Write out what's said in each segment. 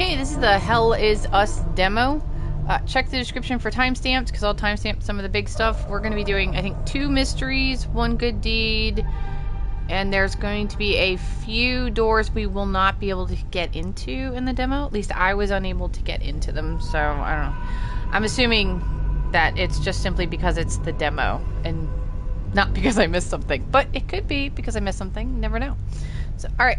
Okay, this is the Hell Is Us demo. Check the description for timestamps, because I'll timestamp some of the big stuff. We're going to be doing, I think, 2 mysteries, 1 good deed, and there's going to be a few doors we will not be able to get into in the demo. At least I was unable to get into them, so I don't know. I'm assuming that it's just simply because it's the demo, and not because I missed something. But it could be because I missed something. You never know. So, alright.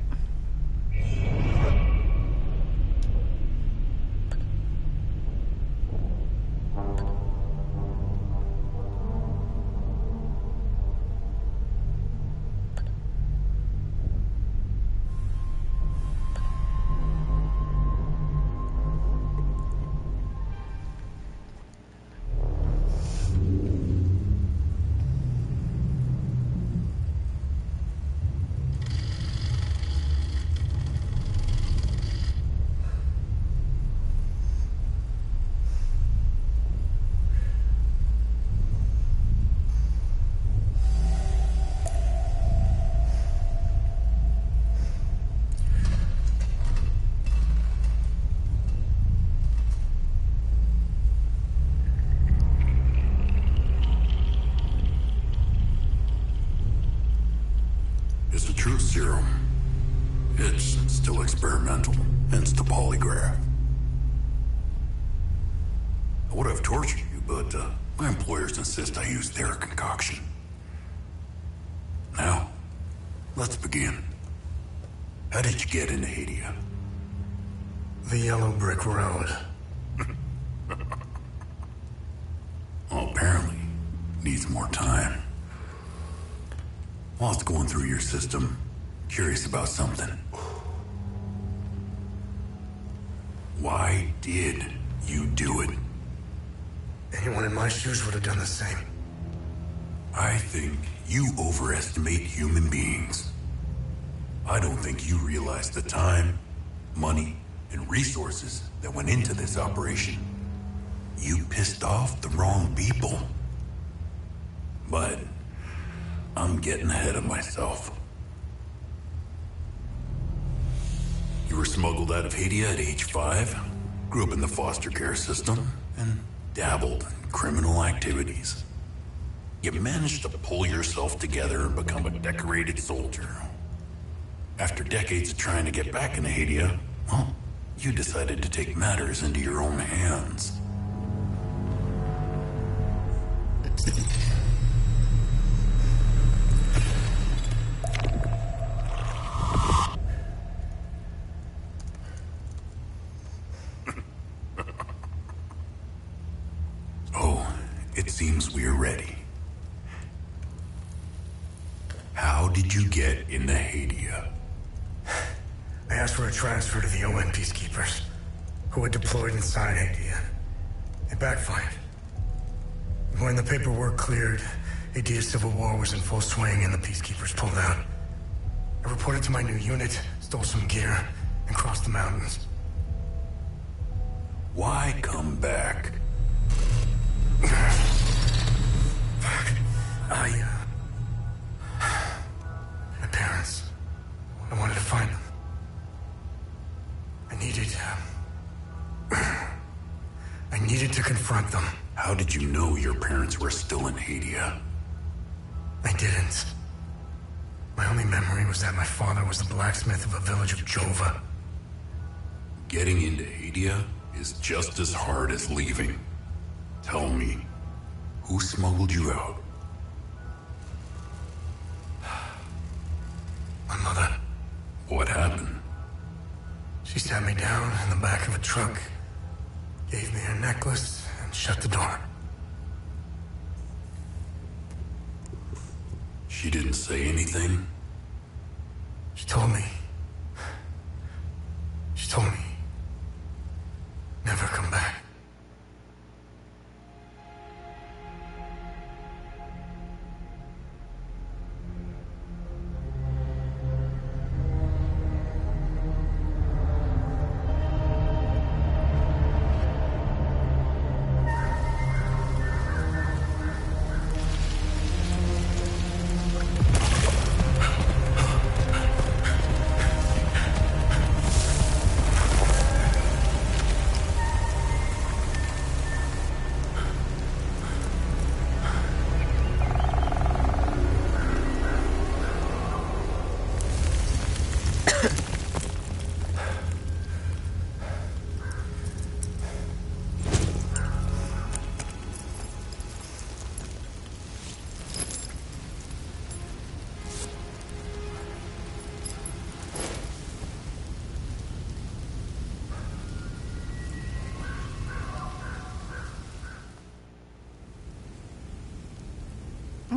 It's a true serum. It's still experimental, hence the polygraph. I would have tortured you, but my employers insist I use their concoction. Now, let's begin. How did you get into Hadia? The yellow brick road. Well, apparently, needs more time. Whilst going through your system, curious about something. Why did you do it? Anyone in my shoes would have done the same. I think you overestimate human beings. I don't think you realize the time, money, and resources that went into this operation. You pissed off the wrong people. But I'm getting ahead of myself. You were smuggled out of Hadia at age 5, grew up in the foster care system, and dabbled in criminal activities. You managed to pull yourself together and become a decorated soldier. After decades of trying to get back into Hadia, well, you decided to take matters into your own hands. It seems we're ready. How did you get into Hadia? I asked for a transfer to the UN peacekeepers, who had deployed inside Hadia. It backfired. When the paperwork cleared, Hadia's civil war was in full swing and the peacekeepers pulled out. I reported to my new unit, stole some gear, and crossed the mountains. Why come back? My parents. I wanted to find them. I needed to confront them. How did you know your parents were still in Hadia? I didn't. My only memory was that my father was the blacksmith of a village of Jova. Getting into Hadia is just as hard as leaving. Tell me, who smuggled you out? My mother. What happened? She sat me down in the back of a truck, gave me her necklace, and shut the door. She didn't say anything? She told me, never come back.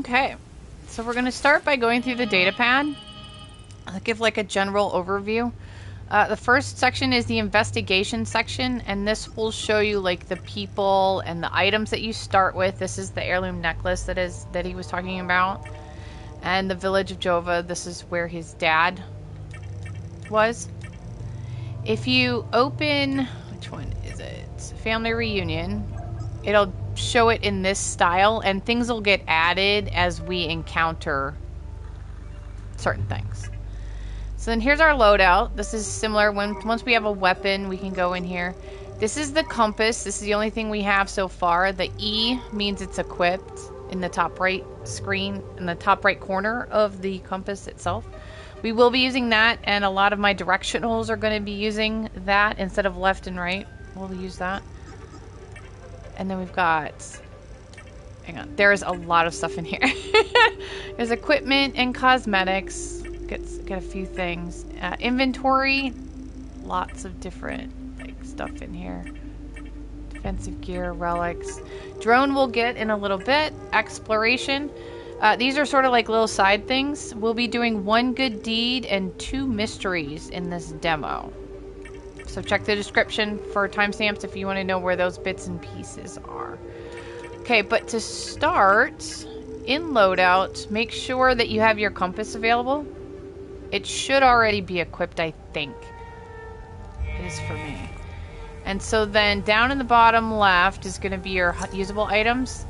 Okay, so we're going to start by going through the datapad. I'll give like a general overview. The first section is the investigation section, and this will show you like the people and the items that you start with. This is the heirloom necklace that he was talking about. And the village of Jova, this is where his dad was. If you open, which one is it? Family Reunion. It'll show it in this style, and things will get added as we encounter certain things. So then here's our loadout. This is similar. Once we have a weapon, we can go in here. This is the compass. This is the only thing we have so far. The E means it's equipped in the top right screen, in the top right corner of the compass itself. We will be using that, and a lot of my directionals are going to be using that instead of left and right. We'll use that. And then we've got... Hang on. There's a lot of stuff in here. There's equipment and cosmetics. Get a few things. Inventory. Lots of different stuff in here. Defensive gear, relics. Drone we'll get in a little bit. Exploration. These are sort of like little side things. We'll be doing 1 good deed and 2 mysteries in this demo. So check the description for timestamps if you want to know where those bits and pieces are. Okay, but to start, in loadout, make sure that you have your compass available. It should already be equipped, I think. It is for me. And so then down in the bottom left is going to be your usable items.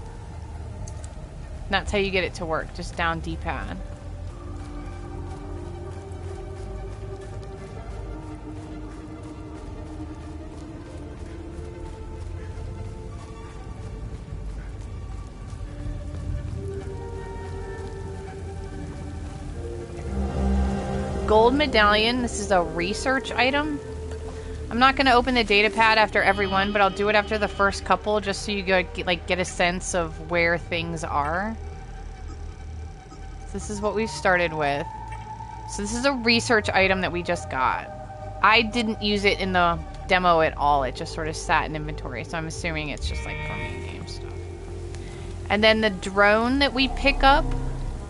And that's how you get it to work, just down D-pad. Gold medallion. This is a research item. I'm not going to open the datapad after every one, but I'll do it after the first couple just so you get a sense of where things are. So this is what we've started with. So this is a research item that we just got. I didn't use it in the demo at all. It just sort of sat in inventory, so I'm assuming it's just like for main game stuff. And then the drone that we pick up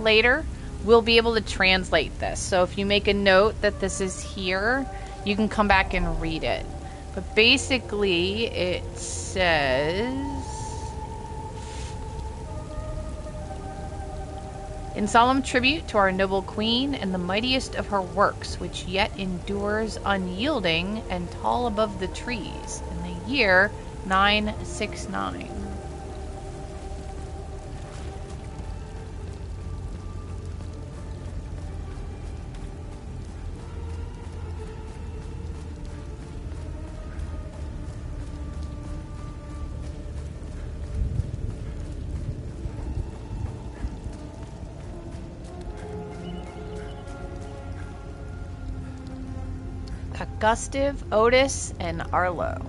later, we'll be able to translate this. So if you make a note that this is here, you can come back and read it. But basically, it says... In solemn tribute to our noble queen and the mightiest of her works, which yet endures unyielding and tall above the trees, in the year 969. Gustive, Otis, and Arlo.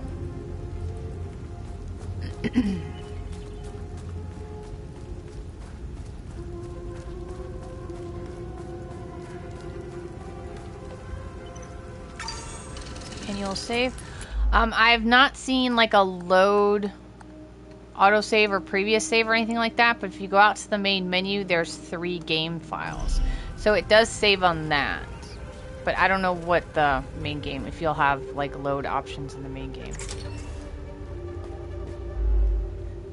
Annual save. I have not seen like a load autosave or previous save or anything like that, but if you go out to the main menu, there's 3 game files. So it does save on that. But I don't know what the main game, if you'll have like load options in the main game.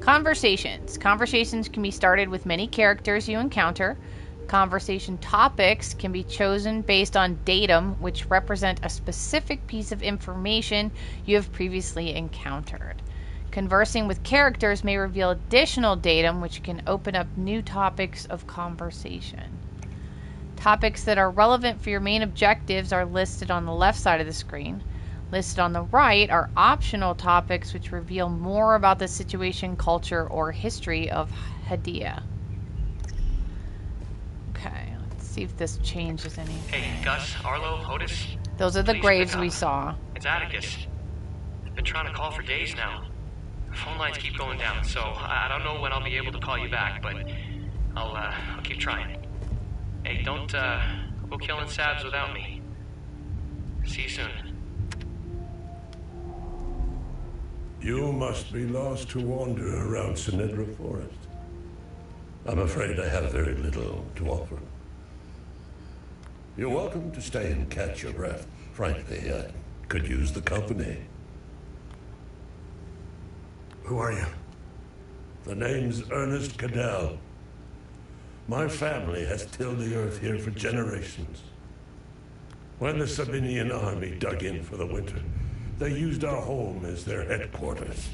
Conversations. Conversations can be started with many characters you encounter. Conversation topics can be chosen based on datum, which represent a specific piece of information you have previously encountered. Conversing with characters may reveal additional datum, which can open up new topics of conversation. Topics that are relevant for your main objectives are listed on the left side of the screen. Listed on the right are optional topics which reveal more about the situation, culture, or history of Hadia. Okay, let's see if this changes any. Hey, Gus, Arlo, Otis. Those are the graves we saw. It's Atticus. I've been trying to call for days now. The phone lines keep going down, so I don't know when I'll be able to call you back, but I'll keep trying. Hey, don't go killing Sabs without me. See you soon. You must be lost to wander around Senedra Forest. I'm afraid I have very little to offer. You're welcome to stay and catch your breath. Frankly, I could use the company. Who are you? The name's Ernest Caddell. My family has tilled the earth here for generations. When the Sabinian army dug in for the winter, they used our home as their headquarters.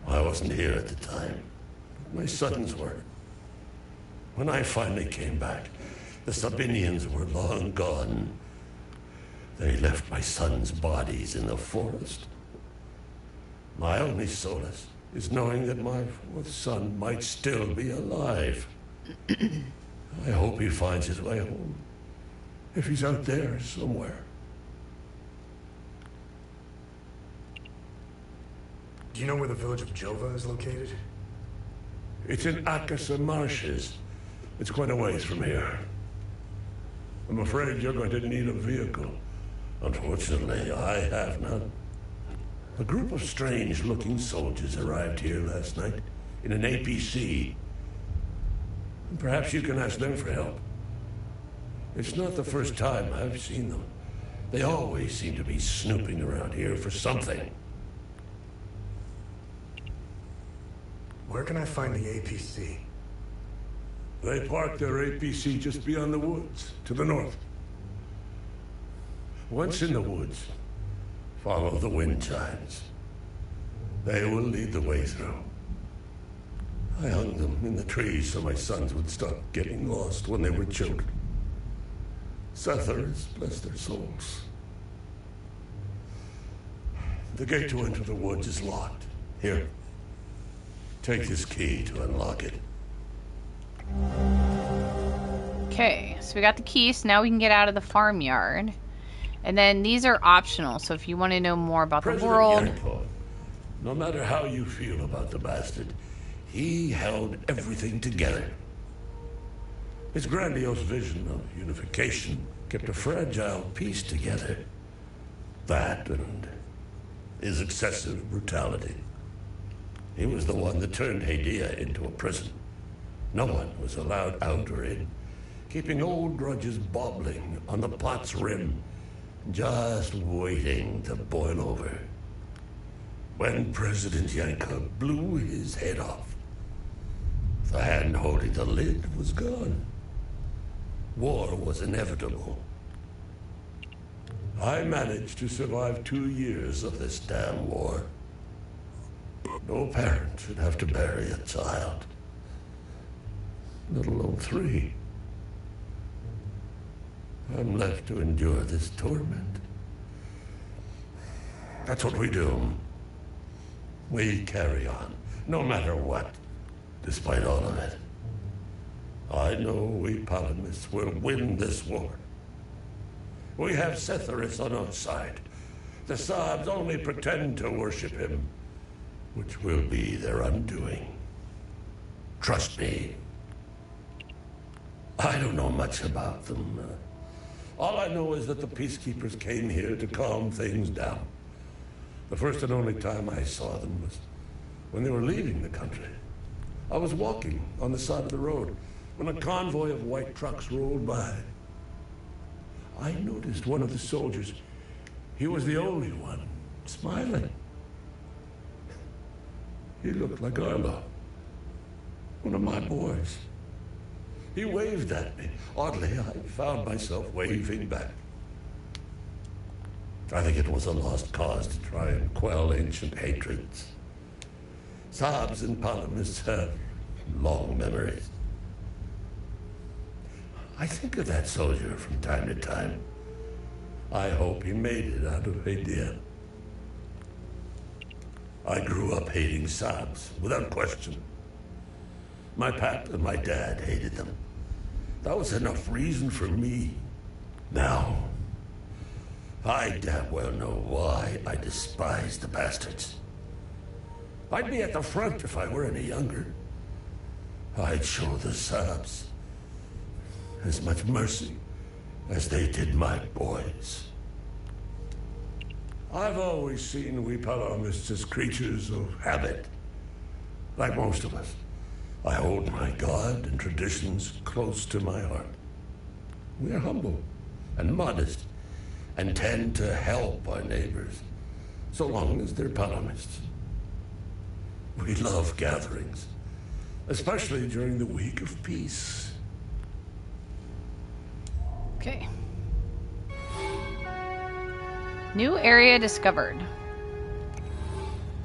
I wasn't here at the time. My sons were. When I finally came back, the Sabinians were long gone. They left my sons' bodies in the forest. My only solace is knowing that my fourth son might still be alive. I hope he finds his way home. If he's out there somewhere. Do you know where the village of Jova is located? It's in Akasa Marshes. It's quite a ways from here. I'm afraid you're going to need a vehicle. Unfortunately, I have none. A group of strange-looking soldiers arrived here last night in an APC. Perhaps you can ask them for help. It's not the first time I've seen them. They always seem to be snooping around here for something. Where can I find the APC? They parked their APC just beyond the woods, to the north. Once in the woods, follow the wind chimes. They will lead the way through. I hung them in the trees so my sons would stop getting lost when they were children. Sethlers, bless their souls. The gate to enter the woods is locked. Here, take this key to unlock it. Okay, so we got the key, so now we can get out of the farmyard. And then these are optional, so if you want to know more about the world... Yanko, no matter how you feel about the bastard, he held everything together. His grandiose vision of unification kept a fragile peace together. That and his excessive brutality. He was the one that turned Hadia into a prison. No one was allowed out or in, keeping old grudges bobbling on the pot's rim, just waiting to boil over. When President Yanko blew his head off, the hand holding the lid was gone. War was inevitable. I managed to survive 2 years of this damn war. No parent should have to bury a child, let alone 3. I'm left to endure this torment. That's what we do. We carry on, no matter what, despite all of it. I know we Palamists will win this war. We have Setharis on our side. The Sabs only pretend to worship him, which will be their undoing. Trust me. I don't know much about them. All I know is that the peacekeepers came here to calm things down. The first and only time I saw them was when they were leaving the country. I was walking on the side of the road when a convoy of white trucks rolled by. I noticed one of the soldiers. He was the only one smiling. He looked like Arlo, one of my boys. He waved at me. Oddly, I found myself waving back. I think it was a lost cause to try and quell ancient hatreds. Sabs and Palamists have long memories. I think of that soldier from time to time. I hope he made it out of Hadia. I grew up hating Sabs, without question. My pap and my dad hated them. That was enough reason for me. Now, I damn well know why I despise the bastards. I'd be at the front if I were any younger. I'd show the Sabs as much mercy as they did my boys. I've always seen we Palamists as creatures of habit. Like most of us. I hold my God and traditions close to my heart. We are humble and modest and tend to help our neighbors, so long as they're pessimists. We love gatherings, especially during the week of peace. Okay. New area discovered.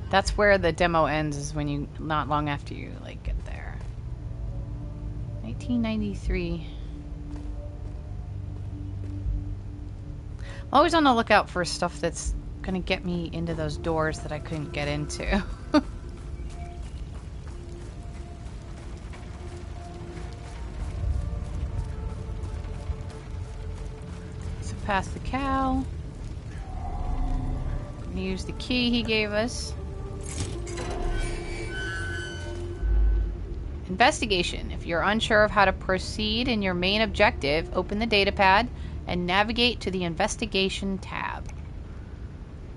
That's where the demo ends, is when you, not long after you, like, get there. 1993. I'm always on the lookout for stuff that's gonna get me into those doors that I couldn't get into. So past the cow. Use the key he gave us. Investigation. If you're unsure of how to proceed in your main objective, open the Datapad and navigate to the Investigation tab.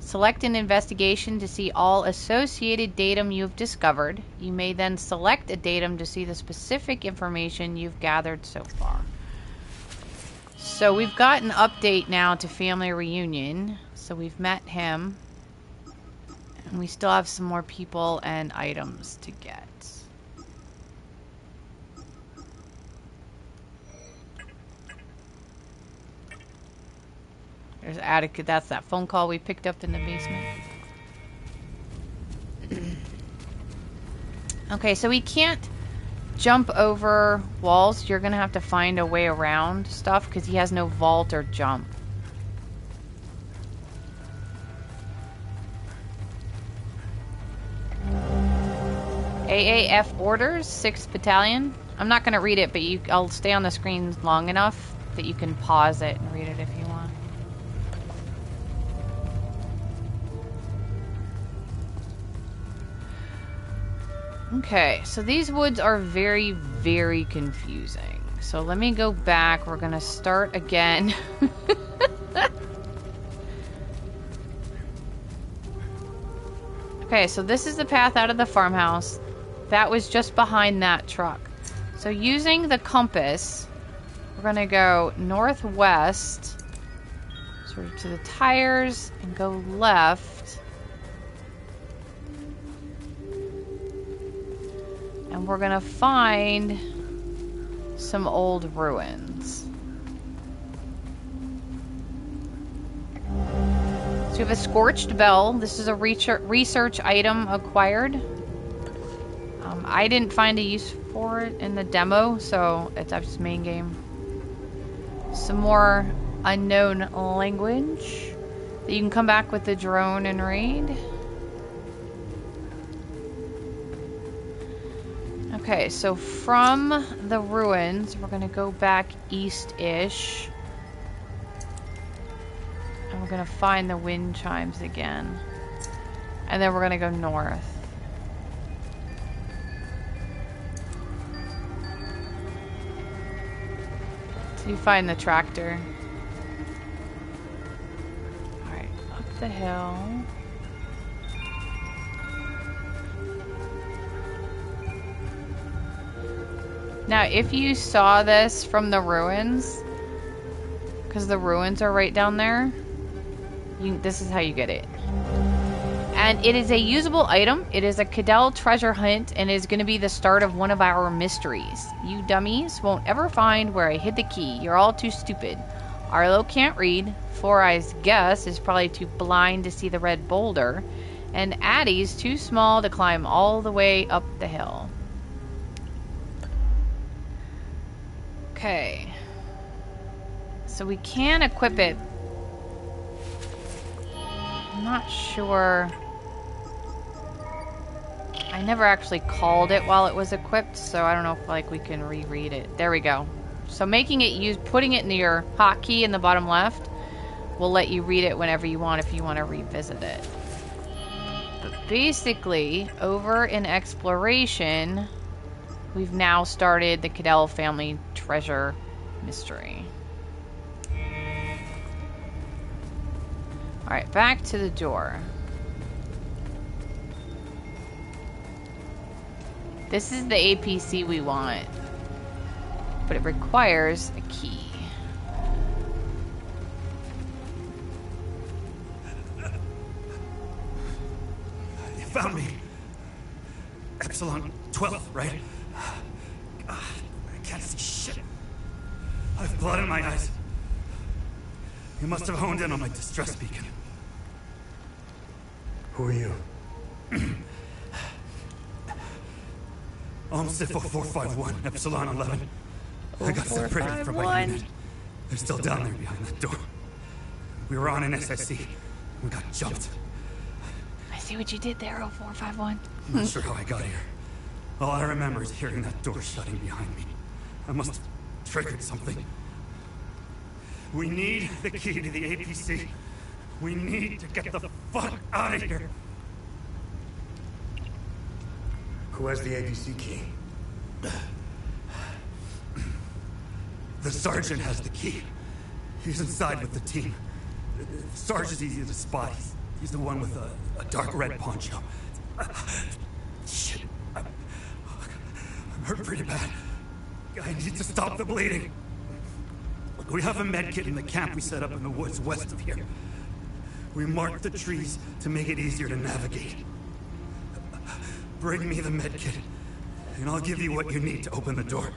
Select an investigation to see all associated datum you've discovered. You may then select a datum to see the specific information you've gathered so far. So we've got an update now to Family Reunion. So we've met him. And we still have some more people and items to get. There's Attica. That's that phone call we picked up in the basement. Okay, so we can't jump over walls. You're going to have to find a way around stuff because he has no vault or jump. AAF orders, 6th Battalion. I'm not going to read it, but I'll stay on the screen long enough that you can pause it and read it if you want. Okay, so these woods are very, very confusing. So let me go back. We're going to start again. Okay, so this is the path out of the farmhouse. That was just behind that truck. So using the compass, we're going to go northwest, sort of to the tires, and go left. And we're going to find some old ruins. So we have a Scorched Bell. This is a research item acquired. I didn't find a use for it in the demo, so it's just main game. Some more unknown language. You can come back with the drone and raid. Okay, so from the ruins, we're going to go back east-ish. And we're going to find the wind chimes again. And then we're going to go north. So you find the tractor. Alright, up the hill. Now, if you saw this from the ruins, because the ruins are right down there, this is how you get it. And it is a usable item. It is a Caddell treasure hunt and is going to be the start of one of our mysteries. You dummies won't ever find where I hid the key. You're all too stupid. Arlo can't read. Four Eyes Guess is probably too blind to see the red boulder. And Addie's too small to climb all the way up the hill. Okay. So we can equip it. I'm not sure. I never actually called it while it was equipped, so I don't know if like we can reread it. There we go. So making it putting it in your hotkey in the bottom left will let you read it whenever you want if you want to revisit it. But basically, over in exploration, we've now started the Caddell family treasure mystery. Alright, back to the door. This is the APC we want, but it requires a key. You found me. Epsilon 12, right? I can't see shit. I have blood in my eyes. You must have honed in on my distress beacon. Who are you? Sifo 451, Epsilon 11. I got separated from my unit. They're still down there behind that door. We were on an SSC. We got jumped. I see what you did there, 0451. I'm not sure how I got here. All I remember is hearing that door shutting behind me. I must have triggered something. We need the key to the APC. We need to get the fuck out of here. Who has the APC key? The sergeant has the key. He's inside with the team. Sarge is easy to spot. He's the one with a dark red poncho. Shit. I'm hurt pretty bad. I need to stop the bleeding. We have a medkit in the camp we set up in the woods west of here. We marked the trees to make it easier to navigate. Bring me the medkit, and I'll give you what you need to open the door.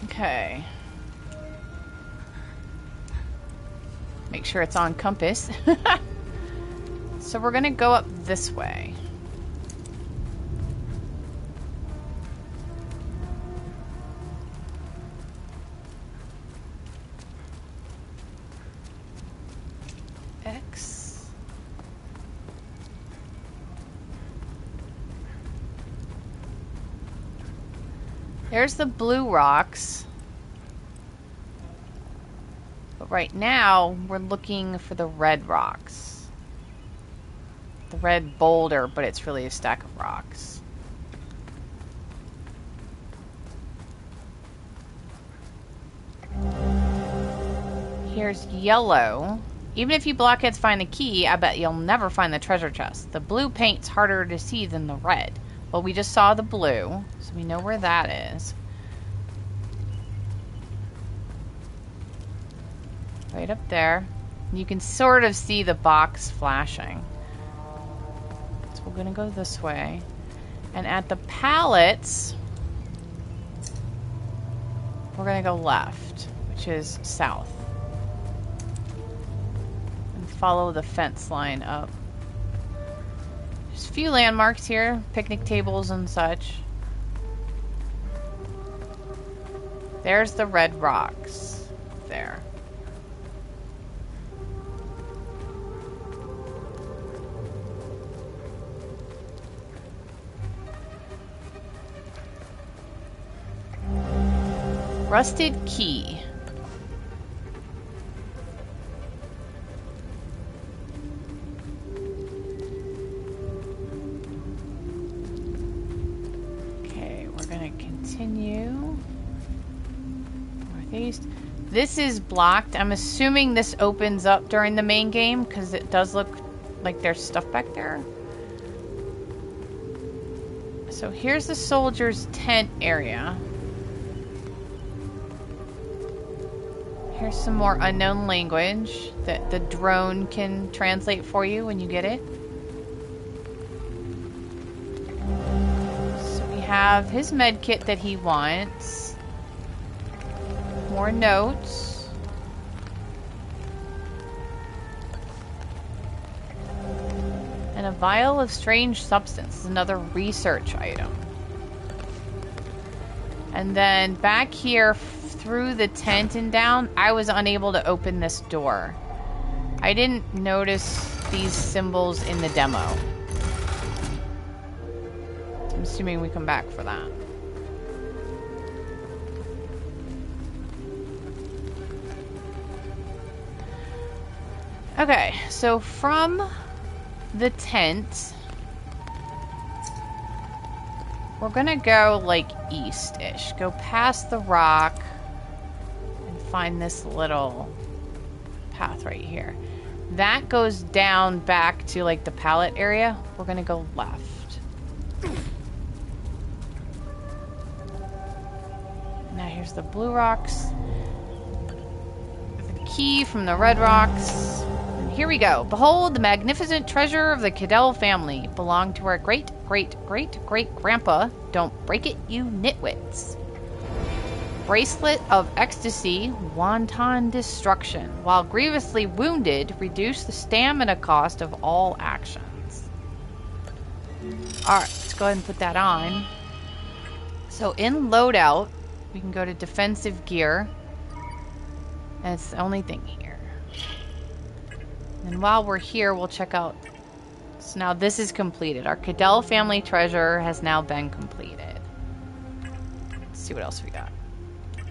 Okay. Make sure it's on compass. So we're gonna go up this way. X. There's the blue rocks. But right now, we're looking for the red rocks. The red boulder, but it's really a stack of rocks. Here's yellow. Even if you blockheads find the key, I bet you'll never find the treasure chest. The blue paint's harder to see than the red. Well, we just saw the blue, so we know where that is. Right up there. You can sort of see the box flashing. So we're gonna go this way. And at the pallets, we're gonna go left, which is south. And follow the fence line up. There's a few landmarks here, picnic tables and such. There's the red rocks. There. Rusted key. Okay, we're gonna continue northeast. This is blocked. I'm assuming this opens up during the main game because it does look like there's stuff back there. So here's the soldier's tent area. Here's some more unknown language that the drone can translate for you when you get it. So we have his med kit that he wants. More notes. And a vial of strange substance. This is another research item. And then back here through the tent and down, I was unable to open this door. I didn't notice these symbols in the demo. I'm assuming we come back for that. Okay, so from the tent, we're gonna go like east-ish. Go past the rock and find this little path right here. That goes down back to like the pallet area. We're gonna go left. Now here's the blue rocks. The key from the red rocks. And here we go. Behold, the magnificent treasure of the Caddell family. Belonged to our great-great-great-great-grandpa. Don't break it, you nitwits. Bracelet of Ecstasy, Wanton Destruction. While grievously wounded, reduce the stamina cost of all actions. Alright, let's go ahead and put that on. So in loadout, we can go to defensive gear. And it's the only thing here. And while we're here, we'll check out... So now this is completed. Our Caddell family treasure has now been completed. Let's see what else we got.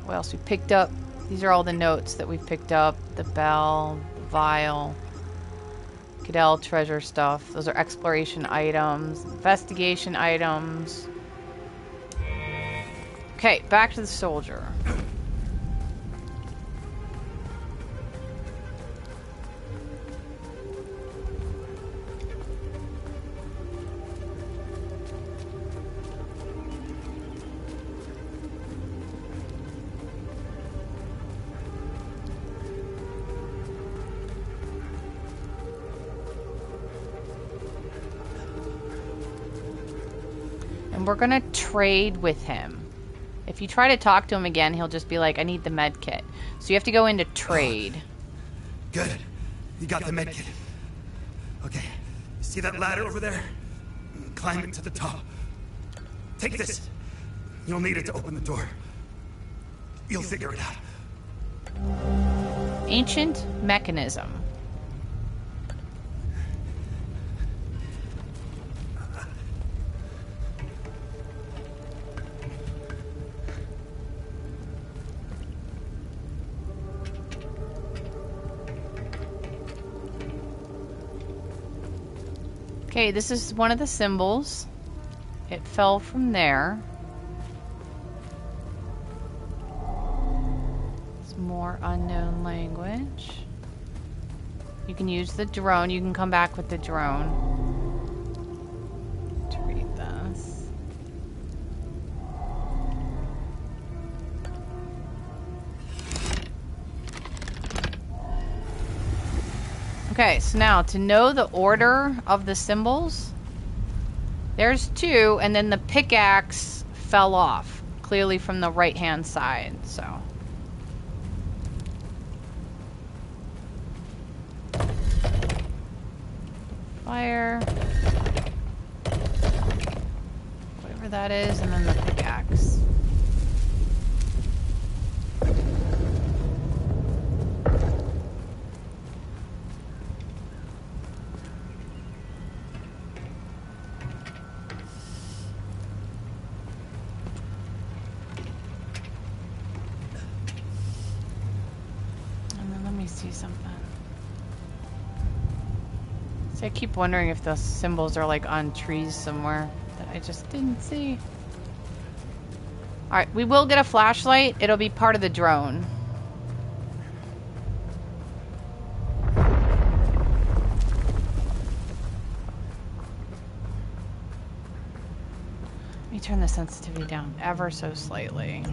What else we picked up? These are all the notes that we've picked up. The bell, the vial, Caddell treasure stuff. Those are exploration items, investigation items. Okay, back to the soldier. We're gonna trade with him. If you try to talk to him again, he'll just be like, I need the med kit. So you have to go into trade. Good. You got the med kit. Okay. You see that ladder over there? Climb it to the top. Take this. You'll need it to open the door. You'll figure it out. Ancient mechanism. Okay, this is one of the symbols. It fell from there. It's more unknown language. You can use the drone. You can come back with the drone to read this. Okay, so now to know the order of the symbols, there's two, and then the pickaxe fell off, clearly from the right-hand side, so. Fire. Whatever that is, and then the pickaxe. I keep wondering if the symbols are like on trees somewhere that I just didn't see. Alright, we will get a flashlight. It'll be part of the drone. Let me turn the sensitivity down ever so slightly.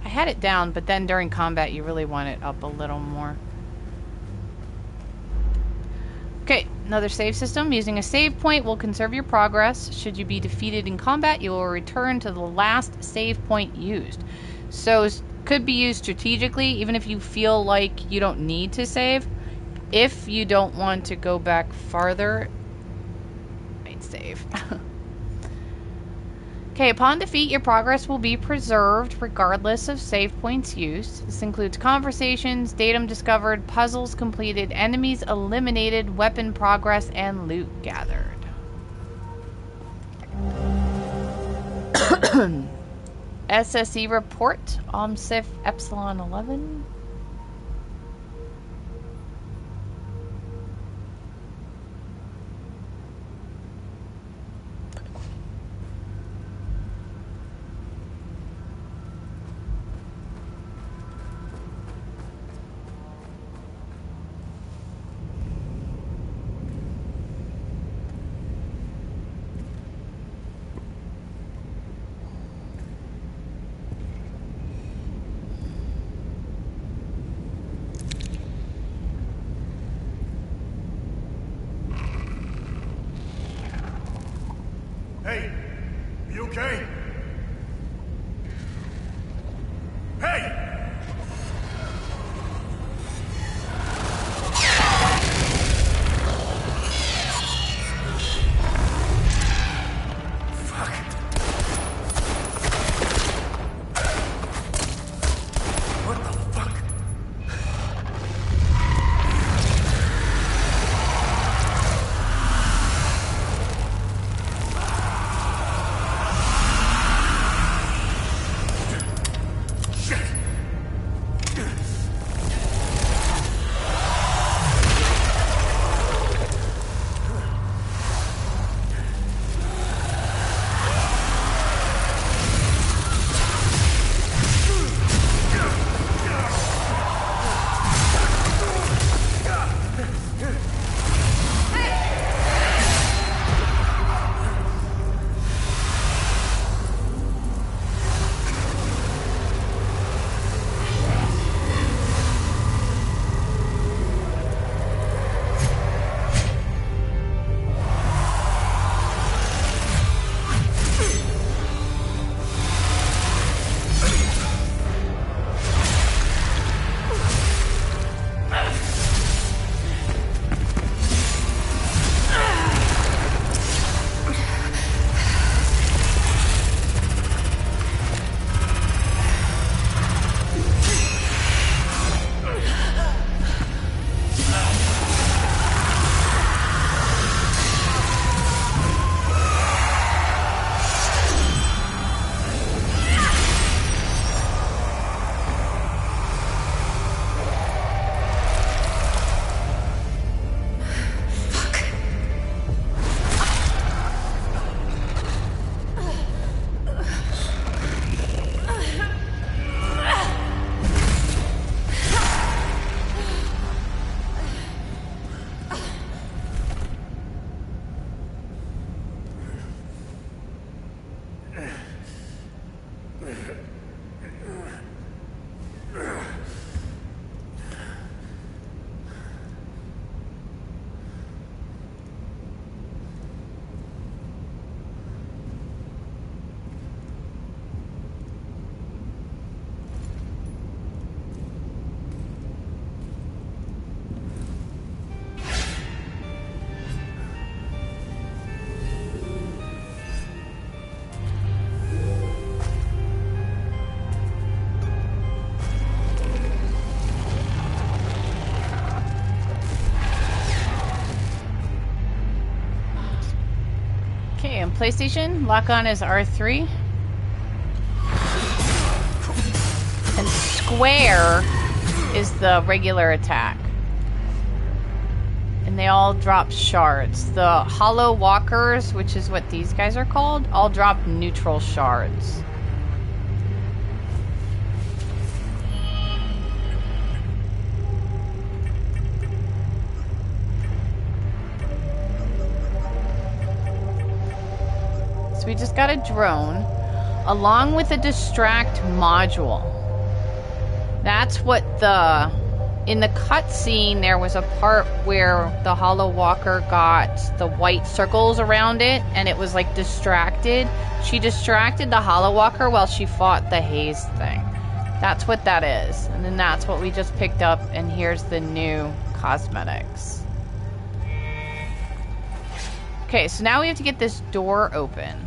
I had it down, but then during combat you really want it up a little more. Okay, another save system. Using a save point will conserve your progress. Should you be defeated in combat, you will return to the last save point used. So could be used strategically, even if you feel like you don't need to save. If you don't want to go back farther, might save. Okay, upon defeat, your progress will be preserved regardless of save points used. This includes conversations, datum discovered, puzzles completed, enemies eliminated, weapon progress, and loot gathered. SSE report, OMSIF Epsilon 11. Hey, you okay? Hey! PlayStation, lock on is R3. And square is the regular attack. And they all drop shards. The hollow walkers, which is what these guys are called, all drop neutral shards. We just got a drone along with a distract module. That's what in the cutscene there was a part where the hollow walker got the white circles around it and it was like distracted. She distracted the hollow walker while she fought the haze thing. That's what that is. And then that's what we just picked up, and here's the new cosmetics. Okay, so now we have to get this door open.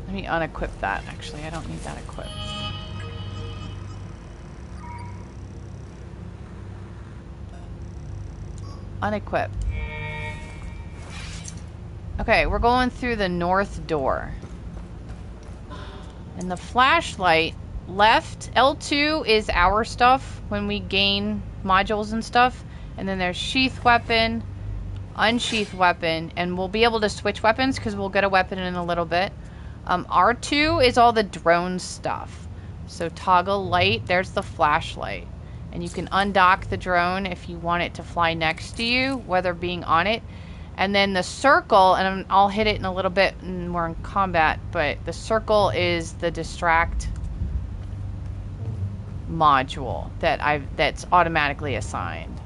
Let me unequip that. Actually, I don't need that equipped. Unequip. Okay, we're going through the north door. And the flashlight left, L2 is our stuff when we gain modules and stuff. And then there's sheath weapon, unsheath weapon, and we'll be able to switch weapons because we'll get a weapon in a little bit. R2 is all the drone stuff. So toggle light, there's the flashlight. And you can undock the drone if you want it to fly next to you, whether being on it. And then the circle, and I'll hit it in a little bit when we're in combat, but the circle is the distract module that's automatically assigned.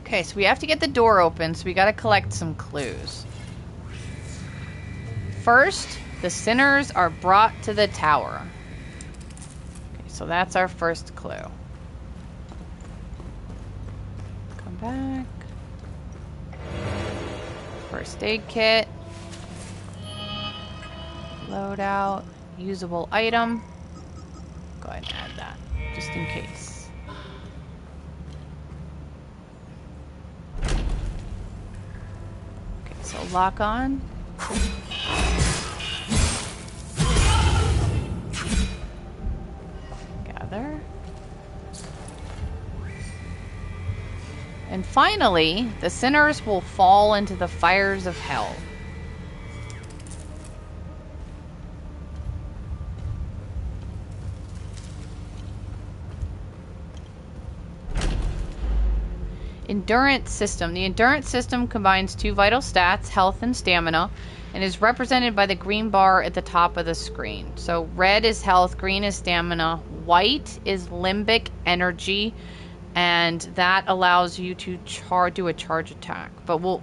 Okay, so we have to get the door open, so we gotta collect some clues. First, the sinners are brought to the tower. Okay, so that's our first clue. Come back. First aid kit. Loadout. Usable item. Go ahead and add that, just in case. Okay, so lock on. Gather. And finally, the sinners will fall into the fires of hell. Endurance system. The endurance system combines two vital stats, health and stamina, and is represented by the green bar at the top of the screen. So red is health, green is stamina, white is limbic energy, and that allows you to do a charge attack, but we'll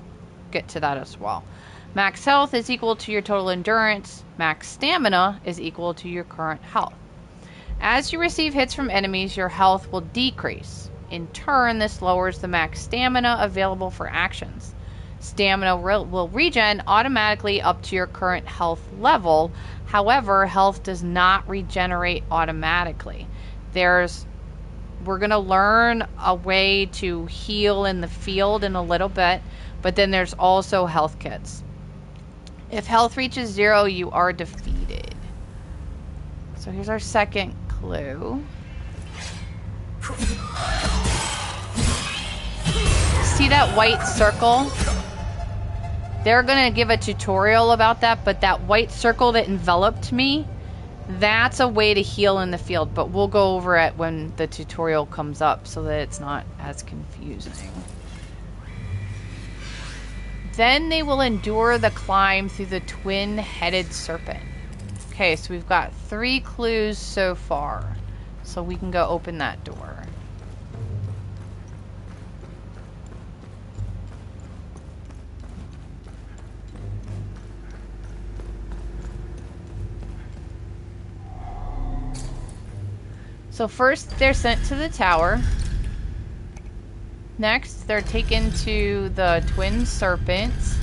get to that as well. Max health is equal to your total endurance. Max stamina is equal to your current health. As you receive hits from enemies, your health will decrease. In turn, this lowers the max stamina available for actions. Stamina will regen automatically up to your current health level. However, health does not regenerate automatically. We're going to learn a way to heal in the field in a little bit, but then there's also health kits. If health reaches 0, you are defeated. So here's our second clue. See that white circle? They're going to give a tutorial about that, but that white circle that enveloped me, that's a way to heal in the field, but we'll go over it when the tutorial comes up so that it's not as confusing. Then they will endure the climb through the twin-headed serpent. Okay, so we've got 3 clues so far, so we can go open that door. So first, they're sent to the tower. Next, they're taken to the twin serpents.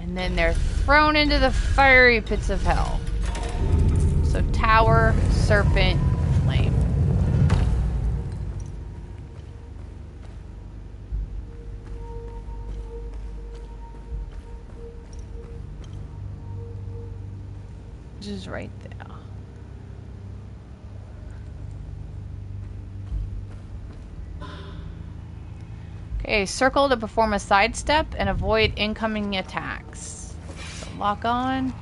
And then they're thrown into the fiery pits of hell. So tower, serpent, flame. Which is right there. Okay, circle to perform a sidestep and avoid incoming attacks. So lock on.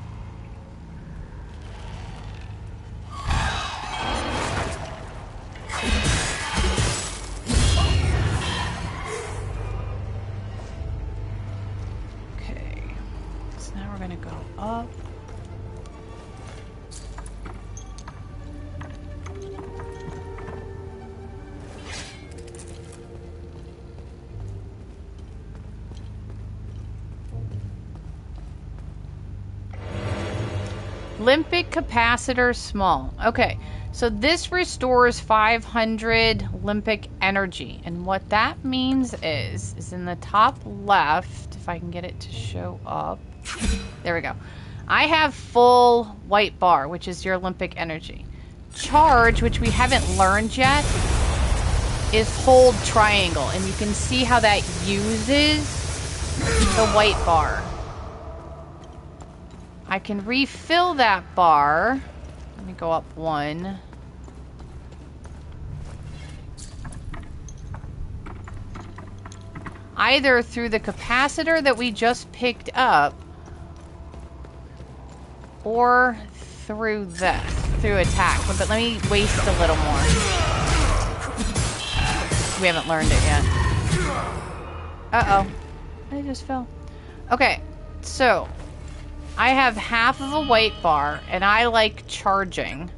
Okay, so now we're gonna go up. Lymbric capacitor small. Okay, so this restores 500 Lymbric energy. And what that means is in the top left, if I can get it to show up. There we go. I have full white bar, which is your Lymbric energy. Charge, which we haven't learned yet, is hold triangle. And you can see how that uses the white bar. I can refill that bar. Let me go up 1. Either through the capacitor that we just picked up, or through this, through attack. But let me waste a little more. We haven't learned it yet. Uh-oh. I just fell. Okay, so I have half of a white bar, and I like charging.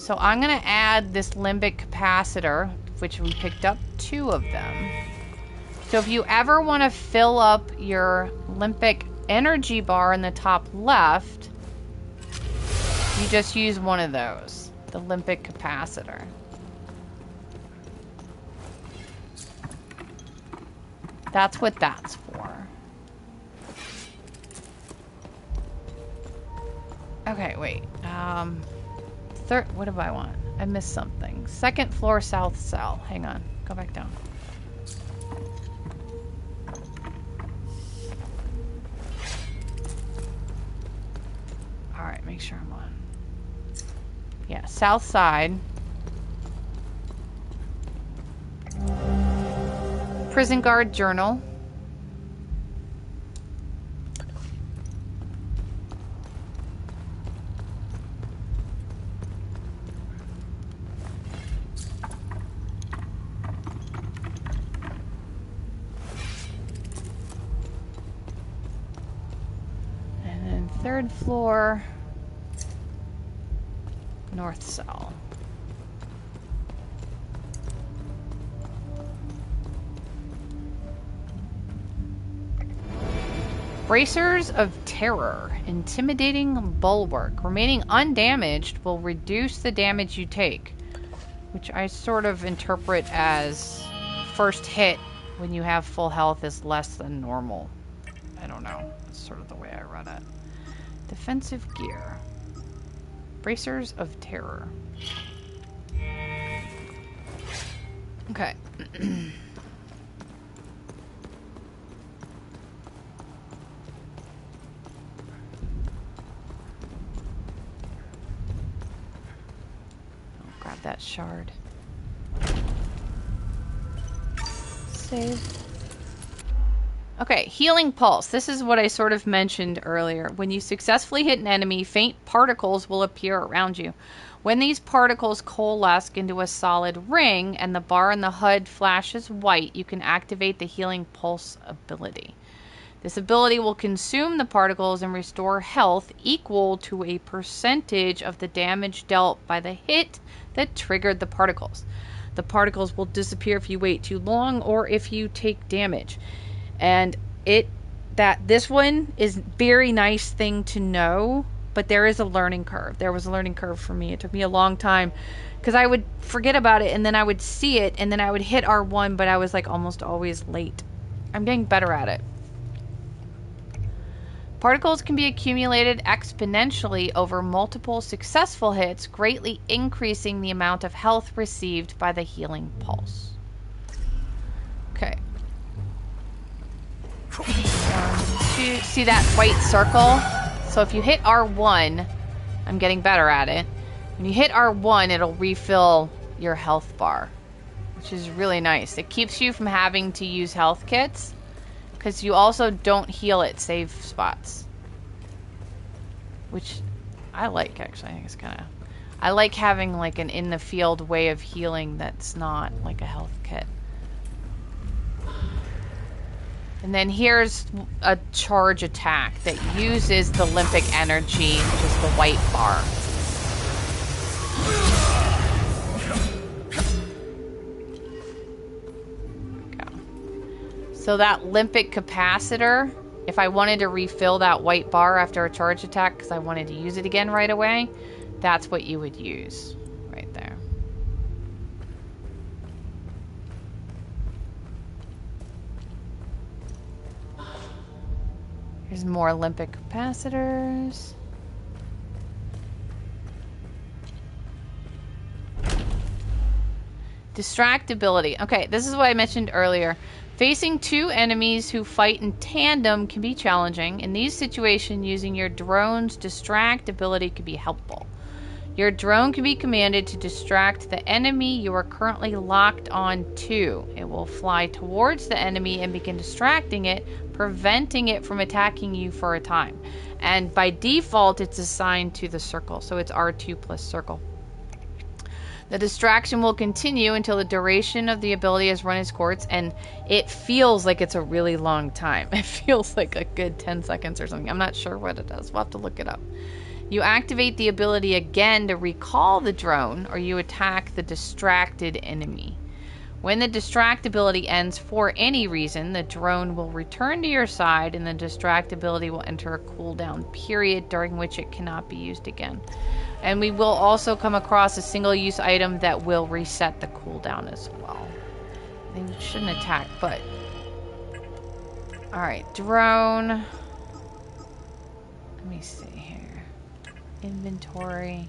So I'm going to add this Limbic capacitor, which we picked up 2 of them. So if you ever want to fill up your Limbic energy bar in the top left, you just use one of those, the Limbic capacitor. That's what that's for. Okay, wait. What do I want? I missed something. 2nd floor south cell. Hang on. Go back down. Alright, make sure I'm on. Yeah, south side. Prison guard journal. And then 3rd floor, north cell. Bracers of Terror. Intimidating bulwark. Remaining undamaged will reduce the damage you take, which I sort of interpret as first hit when you have full health is less than normal. I don't know. That's sort of the way I read it. Defensive gear. Bracers of Terror. Okay. Grab that shard. Save. Okay, healing pulse. This is what I sort of mentioned earlier. When you successfully hit an enemy, faint particles will appear around you. When these particles coalesce into a solid ring and the bar in the HUD flashes white, you can activate the healing pulse ability. This ability will consume the particles and restore health equal to a percentage of the damage dealt by the hit that triggered the particles. The particles will disappear if you wait too long or if you take damage. And this one is very nice thing to know, but there is a learning curve. There was a learning curve for me. It took me a long time because I would forget about it and then I would see it and then I would hit R1, but I was like almost always late. I'm getting better at it. Particles can be accumulated exponentially over multiple successful hits, greatly increasing the amount of health received by the healing pulse. Okay. See that white circle? So if you hit R1, I'm getting better at it. When you hit R1, it'll refill your health bar, which is really nice. It keeps you from having to use health kits, because you also don't heal at save spots. Which I like, actually. I think it's kind of... I like having like an in-the-field way of healing that's not like a health kit. And then here's a charge attack that uses the Limbic energy, which is the white bar. So that Limbic capacitor, if I wanted to refill that white bar after a charge attack because I wanted to use it again right away, that's what you would use right there. Here's more Limbic capacitors. Distractibility. Okay, this is what I mentioned earlier. Facing two enemies who fight in tandem can be challenging. In these situations, using your drone's distract ability can be helpful. Your drone can be commanded to distract the enemy you are currently locked on to. It will fly towards the enemy and begin distracting it, preventing it from attacking you for a time. And by default, it's assigned to the circle, so it's R2 plus circle. The distraction will continue until the duration of the ability has run its course, and it feels like it's a really long time. It feels like a good 10 seconds or something. I'm not sure what it is. We'll have to look it up. You activate the ability again to recall the drone, or you attack the distracted enemy. When the distract ability ends for any reason, the drone will return to your side and the distract ability will enter a cooldown period during which it cannot be used again. And we will also come across a single-use item that will reset the cooldown as well. They shouldn't attack, but... Alright, drone. Let me see here. Inventory.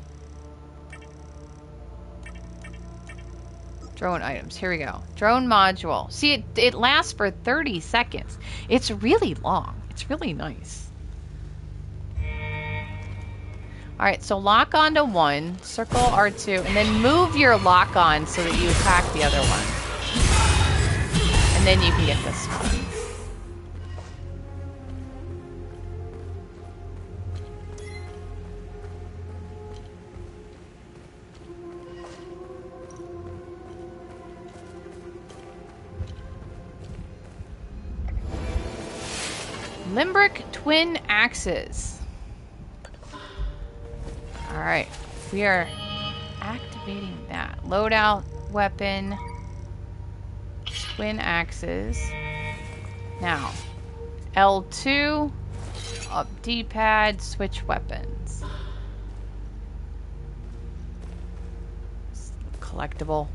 Drone items. Here we go. Drone module. See, it lasts for 30 seconds. It's really long. It's really nice. Alright, so lock onto one, circle R2, and then move your lock on so that you attack the other one. And then you can get this one. Lymbric twin axes. Alright, we are activating that. Loadout, weapon, twin axes. Now, L2, up D-pad, switch weapons. Collectible.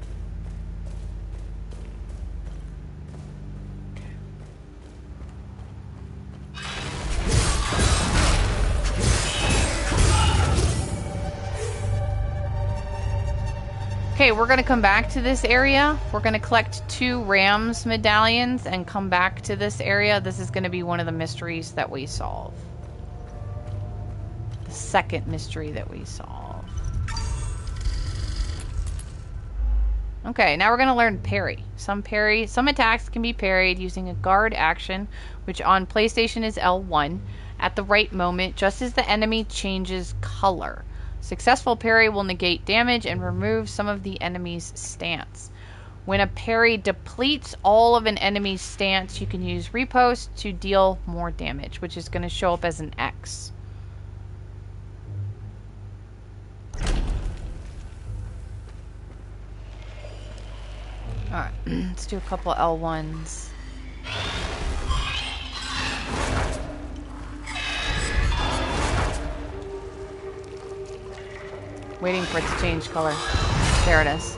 Okay, we're going to come back to this area. We're going to collect 2 Rams medallions and come back to this area. This is going to be one of the mysteries that we solve. The second mystery that we solve. Okay, now we're going to learn parry. Some attacks can be parried using a guard action, which on PlayStation is L1, at the right moment, just as the enemy changes color. Successful parry will negate damage and remove some of the enemy's stance. When a parry depletes all of an enemy's stance, you can use riposte to deal more damage, which is going to show up as an X. Alright, let's do a couple L1s. Waiting for it to change color. There it is.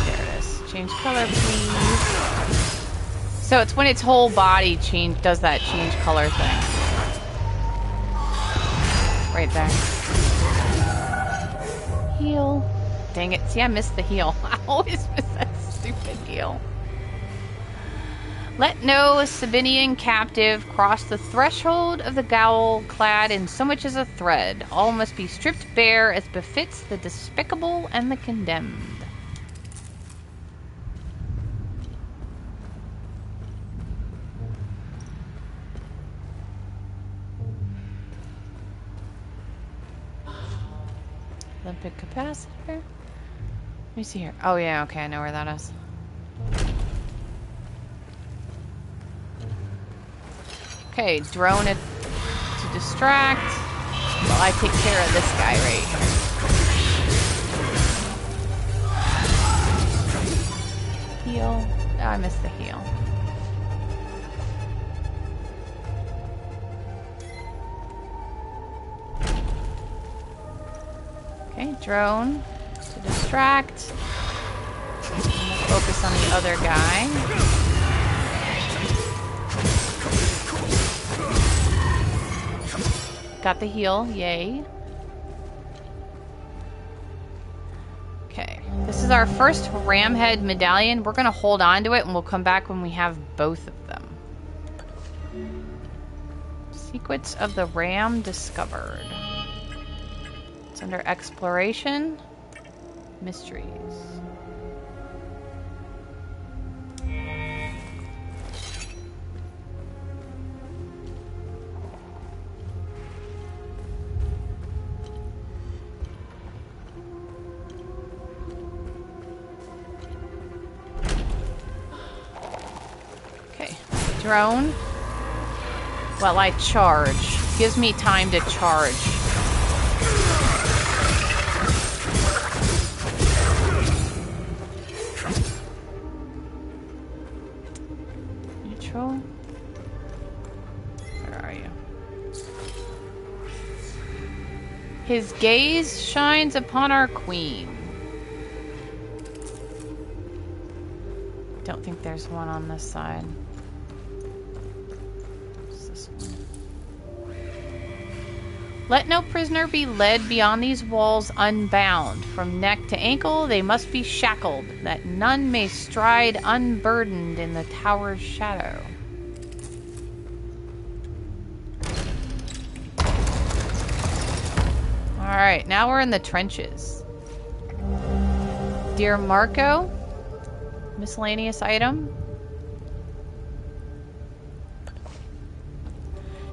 There it is. Change color, please. So it's when its whole body does that change color thing. Right there. Heal. Dang it. See, I missed the heal. I always miss that stupid heal. Let no Sabinian captive cross the threshold of the gaol clad in so much as a thread. All must be stripped bare as befits the despicable and the condemned. Olympic capacitor. Let me see here. Oh yeah, okay, I know where that is. Okay, drone it to distract. Well, I take care of this guy right here. Heal. Oh, I missed the heal. Okay, drone to distract. And we'll focus on the other guy. Got the heal, yay. Okay, this is our first Ramhead medallion. We're going to hold on to it and we'll come back when we have both of them. Secrets of the Ram discovered. It's under exploration, mysteries. drone while I charge. Gives me time to charge. Neutral? Where are you? His gaze shines upon our queen. Don't think there's one on this side. What's this one? Let no prisoner be led beyond these walls unbound. From neck to ankle they must be shackled, that none may stride unburdened in the tower's shadow. Alright, now we're in the trenches. Dear Marco, miscellaneous item.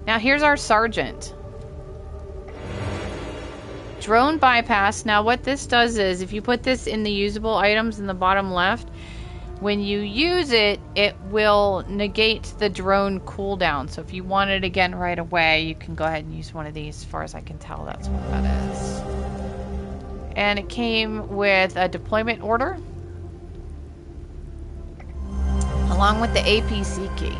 Now here's our sergeant. Drone bypass. Now what this does is, if you put this in the usable items in the bottom left, when you use it, it will negate the drone cooldown. So if you want it again right away, you can go ahead and use one of these. As far as I can tell, that's what that is. And it came with a deployment order, along with the APC key.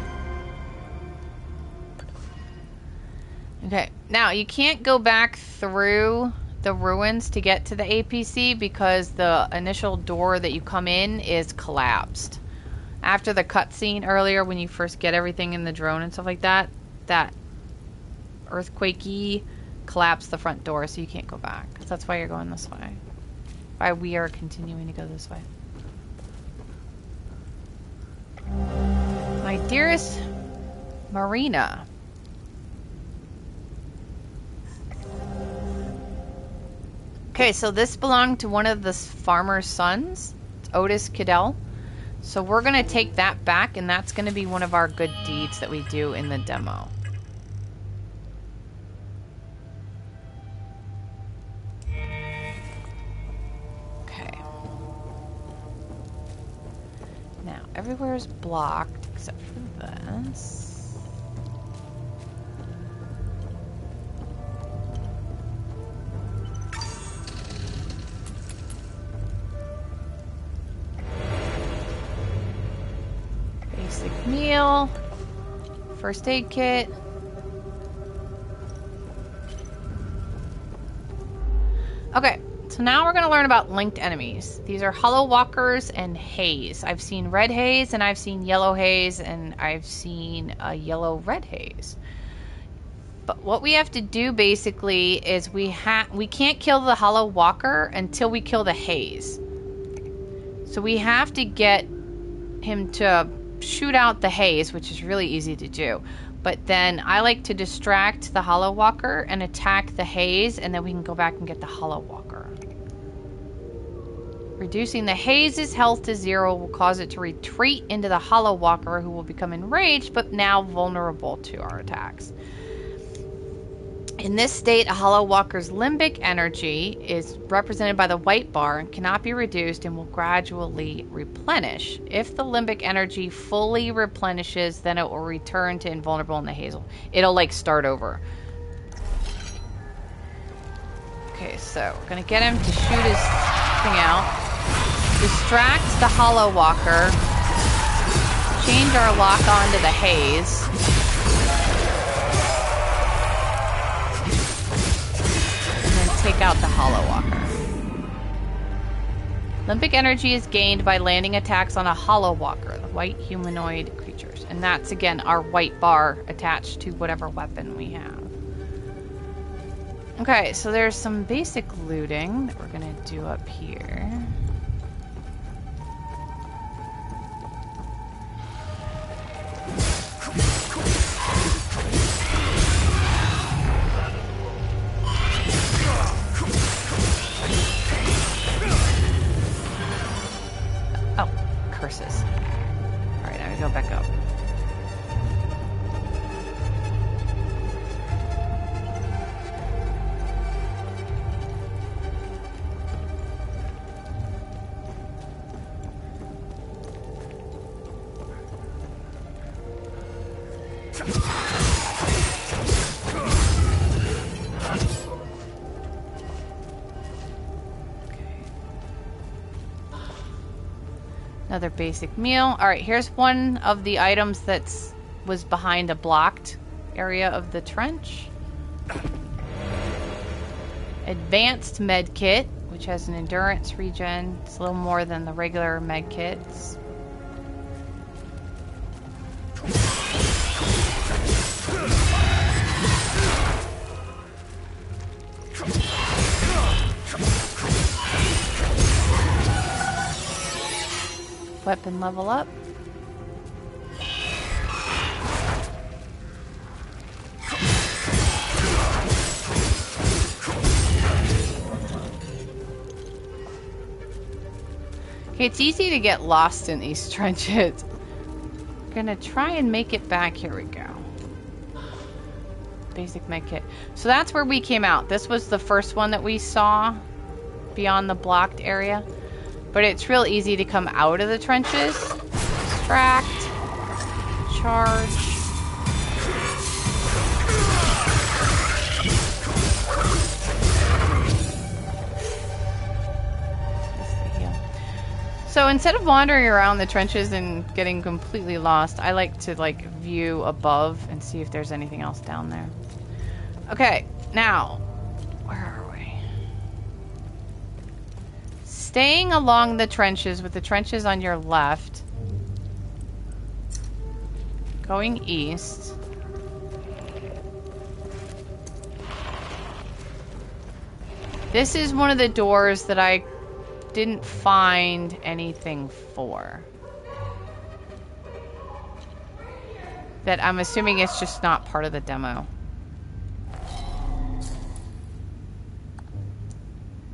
Okay, now you can't go back through the ruins to get to the APC because the initial door that you come in is collapsed. After the cutscene earlier, when you first get everything in the drone and stuff like that, that earthquakey collapsed the front door, so you can't go back. So that's why you're going this way. Why we are continuing to go this way. My dearest Marina. Okay, so this belonged to one of the farmer's sons. It's Otis Caddell. So we're going to take that back, and that's going to be one of our good deeds that we do in the demo. Okay. Now, everywhere is blocked except for this. Basic meal, first aid kit. Okay, so now we're going to learn about linked enemies. These are hollow walkers and haze. I've seen red haze, and I've seen yellow haze, and I've seen a yellow red haze. But what we have to do basically is we can't kill the hollow walker until we kill the haze. So we have to get him to shoot out the haze, which is really easy to do. But then I like to distract the hollow walker and attack the haze, and then we can go back and get the hollow walker. Reducing the haze's health to 0 will cause it to retreat into the hollow walker, who will become enraged but now vulnerable to our attacks. In this state, a hollow walker's limbic energy is represented by the white bar and cannot be reduced and will gradually replenish. If the limbic energy fully replenishes, then it will return to invulnerable in the hazel. It'll like start over. Okay, so we're gonna get him to shoot his thing out. Distract the hollow walker. Change our lock onto the haze. Take out the hollow walker. Limbic energy is gained by landing attacks on a hollow walker, the white humanoid creatures. And that's, again, our white bar attached to whatever weapon we have. Okay, so there's some basic looting that we're going to do up here. Curses. Alright, now we go back up. Another basic meal. Alright, here's one of the items that was behind a blocked area of the trench. Advanced medkit, which has an endurance regen. It's a little more than the regular medkits. Weapon level up. Okay, it's easy to get lost in these trenches. I'm gonna try and make it back. Here we go. Basic medkit. So that's where we came out. This was the first one that we saw beyond the blocked area. But it's real easy to come out of the trenches. Extract. Charge. So instead of wandering around the trenches and getting completely lost, I like to like view above and see if there's anything else down there. Okay, now, where are we? Staying along the trenches with the trenches on your left. Going east. This is one of the doors that I didn't find anything for. That I'm assuming it's just not part of the demo.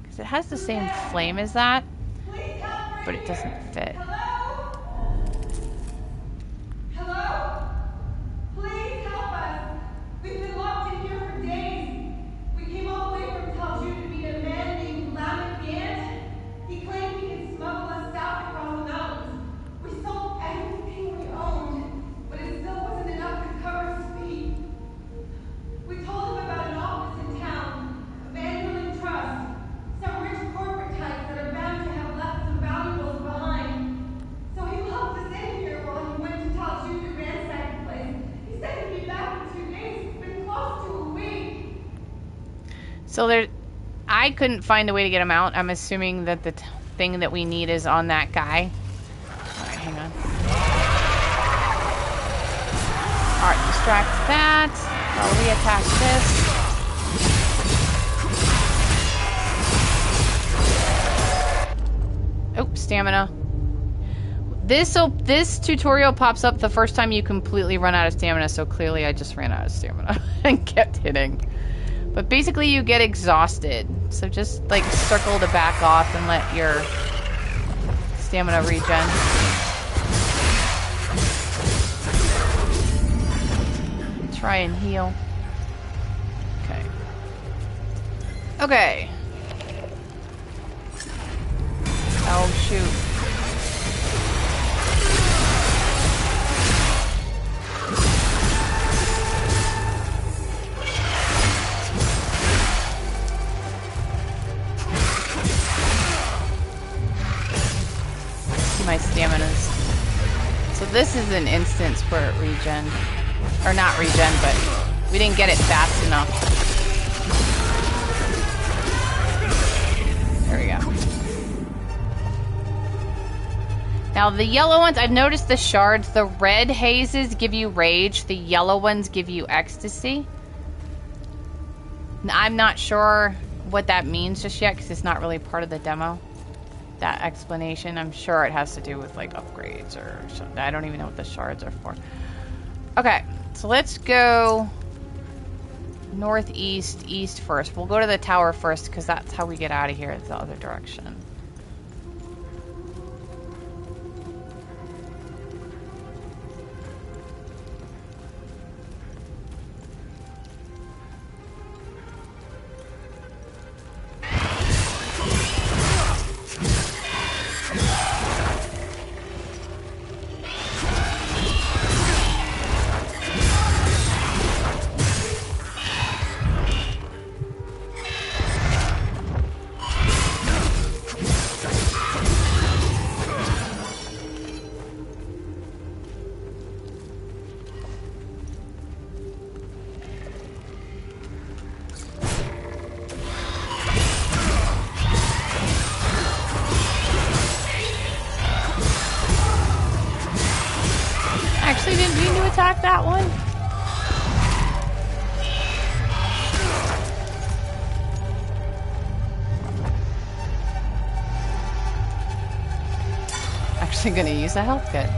Because it has the same flame as that, but it doesn't fit. Hello? Please help us. We've been locked in here for days. We came all the way from Talju to meet a man named Lymbric. He claimed he could smuggle us south across the mountains. We sold everything we owned, but it still wasn't enough to cover his feet. We told him about an office in town, a Vandalin trust, some rich corporate types that are bound to have left some valuables behind. So he locked us in here while he went to Talju to ransack the place. He said he'd be back in 2 days. It's been close to a week. So there, I couldn't find a way to get him out. I'm assuming that the thing that we need is on that guy. Alright, hang on. Alright, distract that. I'll re-attack this. Oh, stamina. This tutorial pops up the first time you completely run out of stamina, so clearly I just ran out of stamina and kept hitting. But basically you get exhausted, so just like circle to back off and let your stamina regen. Try and heal. Okay. Okay. Oh shoot. My staminas. So this is an instance where it regen. Or not regen, but we didn't get it fast enough. There we go. Now the yellow ones, I've noticed the shards, the red hazes give you rage, the yellow ones give you ecstasy. Now, I'm not sure what that means just yet because it's not really part of the demo. That explanation. I'm sure it has to do with like upgrades or something. I don't even know what the shards are for. Okay, so let's go northeast, east first. We'll go to the tower first because that's how we get out of here. It's the other direction. actually didn't mean to attack that one. Actually gonna use a health kit.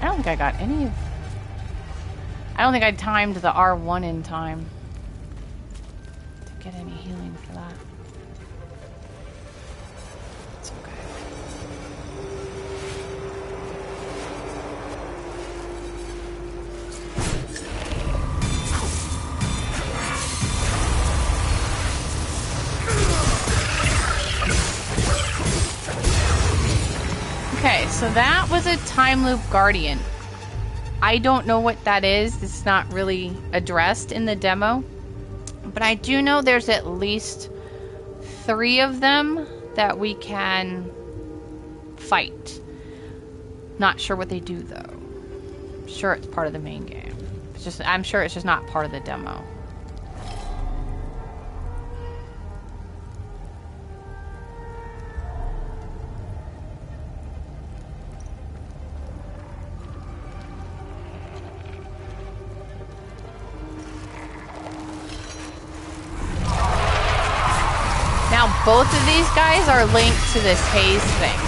I don't think I got any of... I don't think I timed the R1 in time to get any healing for that. It's okay. Okay, so that was a time loop guardian. I don't know what that is. It's not really addressed in the demo. But I do know there's at least 3 of them that we can fight. Not sure what they do though. I'm sure it's part of the main game. I'm sure it's just not part of the demo. Both of these guys are linked to this haze thing.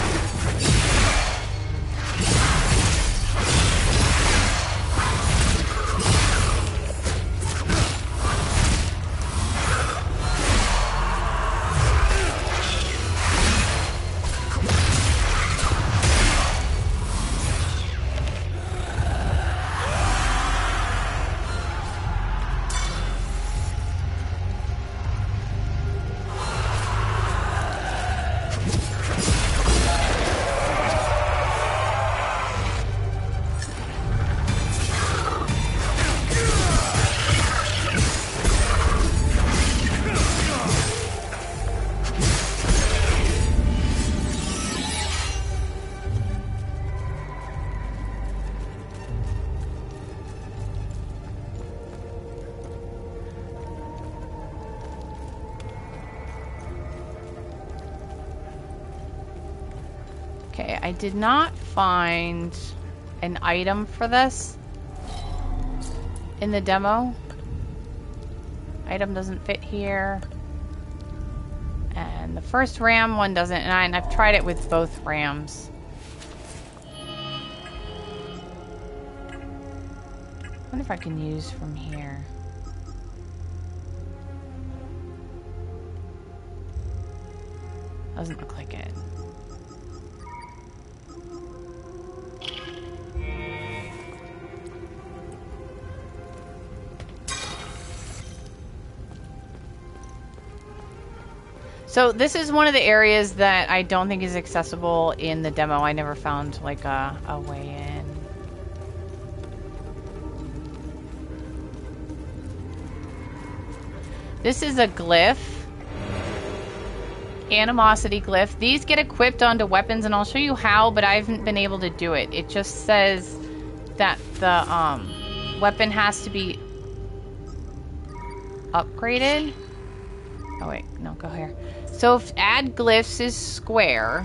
Okay, I did not find an item for this in the demo. Item doesn't fit here. And the first ram one doesn't, and I've tried it with both rams. I wonder if I can use from here. Doesn't look like it. So this is one of the areas that I don't think is accessible in the demo. I never found like a way in. This is a glyph. Animosity Glyph. These get equipped onto weapons, and I'll show you how, but I haven't been able to do it. It just says that the weapon has to be upgraded. Oh wait, no, go here. So if add glyphs is square,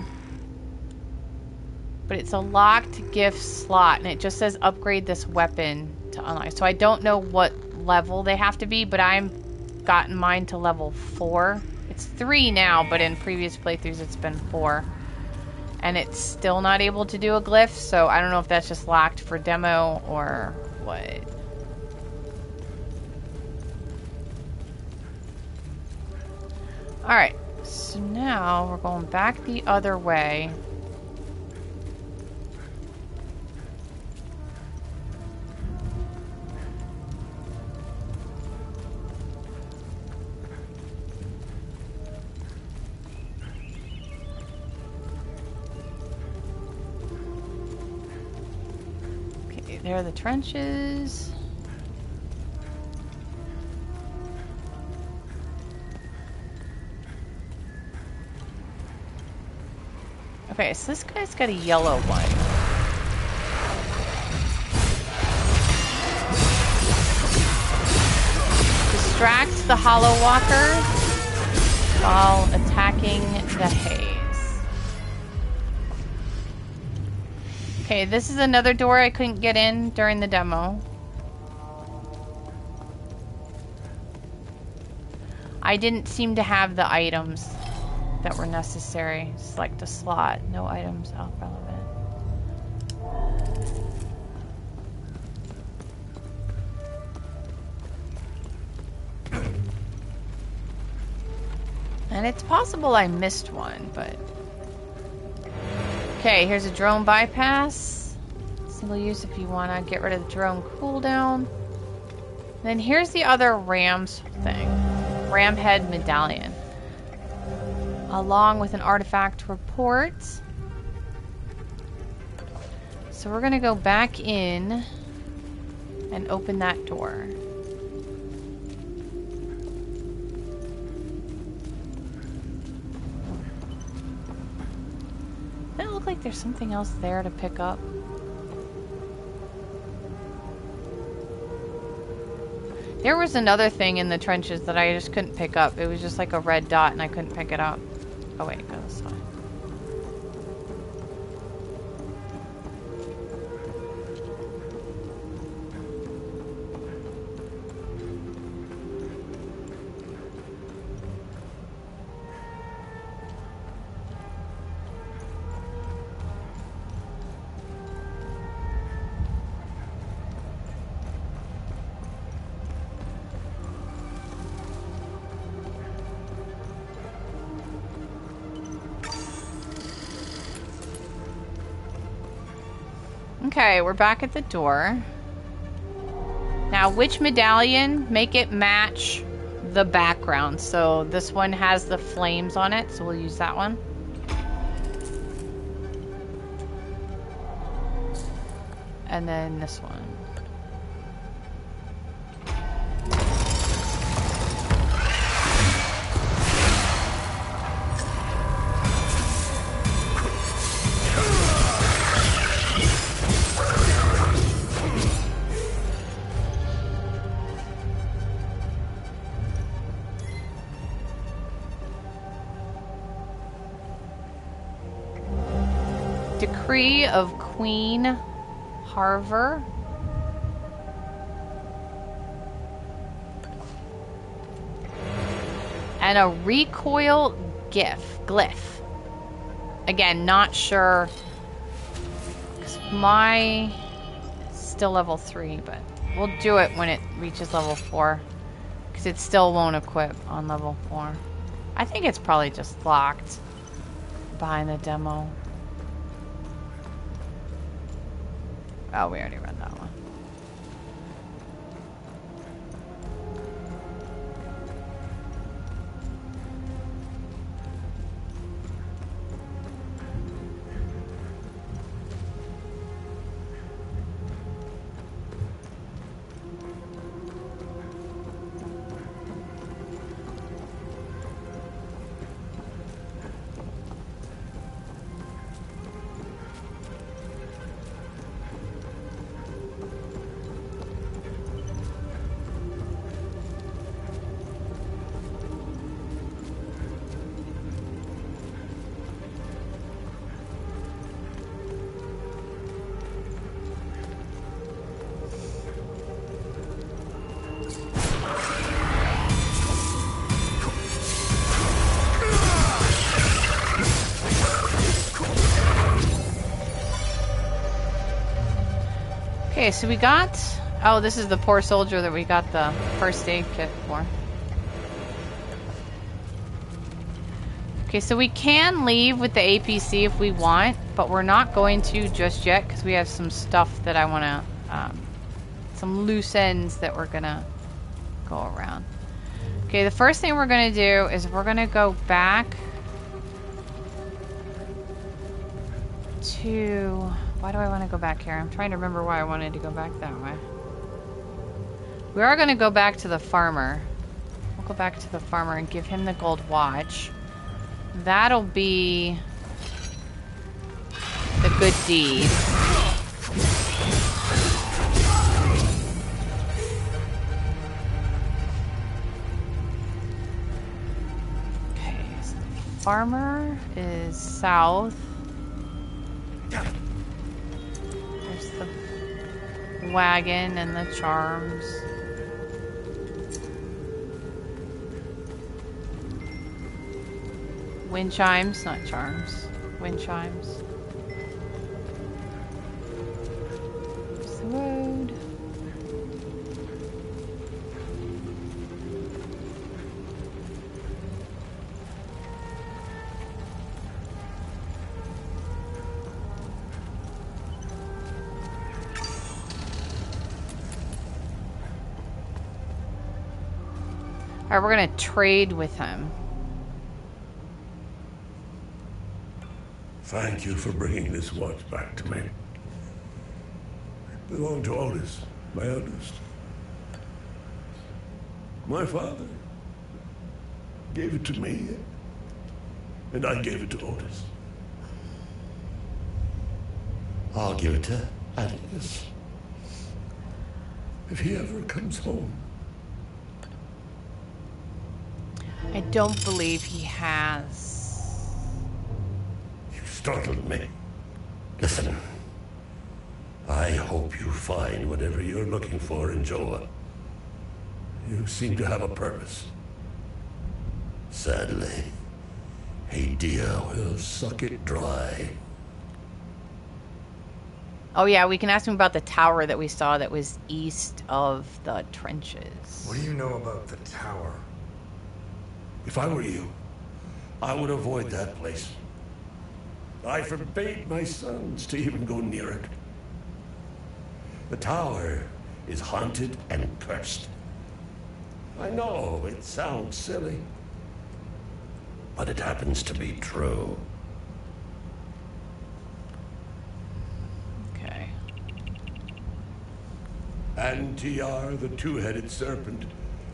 but it's a locked gift slot, and it just says upgrade this weapon to unlock. So I don't know what level they have to be, but I've gotten mine to level 4. It's 3 now, but in previous playthroughs it's been 4. And it's still not able to do a glyph, so I don't know if that's just locked for demo or what. Alright, so now we're going back the other way. Okay, there are the trenches. Okay, so this guy's got a yellow one. distract the Hollow Walker while attacking the haze. Okay, this is another door I couldn't get in during the demo. I didn't seem to have the items that were necessary. Select a slot. No items relevant. And it's possible I missed one, but... Okay, here's a drone bypass. Single use if you want to get rid of the drone cooldown. Then here's the other Ram's thing. Ram Head Medallion. Along with an artifact report. So we're going to go back in and open that door. Doesn't it look like there's something else there to pick up? There was another thing in the trenches that I just couldn't pick up. It was just like a red dot and I couldn't pick it up. Oh wait, go this way. Okay, we're back at the door. Now, which medallion? Make it match the background. So this one has the flames on it, so we'll use that one. And then this one. Decree of Queen Harver. And a Recoil Glyph. Again, not sure. My still level 3, but we'll do it when it reaches level 4. Because it still won't equip on level 4. I think it's probably just locked behind the demo. Oh, we already read that one. Okay, so we got... Oh, this is the poor soldier that we got the first aid kit for. Okay, so we can leave with the APC if we want, but we're not going to just yet because we have some stuff that I want to... some loose ends that we're going to go around. Okay, the first thing we're going to do is we're going to go back to... Why do I want to go back here? I'm trying to remember why I wanted to go back that way. We are going to go back to the farmer. We'll go back to the farmer and give him the gold watch. That'll be the good deed. Armor is south. There's the wagon and the charms. Wind chimes, not charms. Wind chimes. There's the road. Alright, we're gonna trade with him. Thank you for bringing this watch back to me. It belonged to Otis, my eldest. My father gave it to me, and I gave it to Otis. I'll give it to Atticus. If he ever comes home. I don't believe he has. You startled me. Listen. I hope you find whatever you're looking for in Joa. You seem to have a purpose. Sadly, Hadia will suck it dry. Oh yeah, we can ask him about the tower that we saw that was east of the trenches. What do you know about the tower? If I were you, I would avoid that place. I forbade my sons to even go near it. The tower is haunted and cursed. I know it sounds silly, but it happens to be true. Okay. Antiar, the two-headed serpent,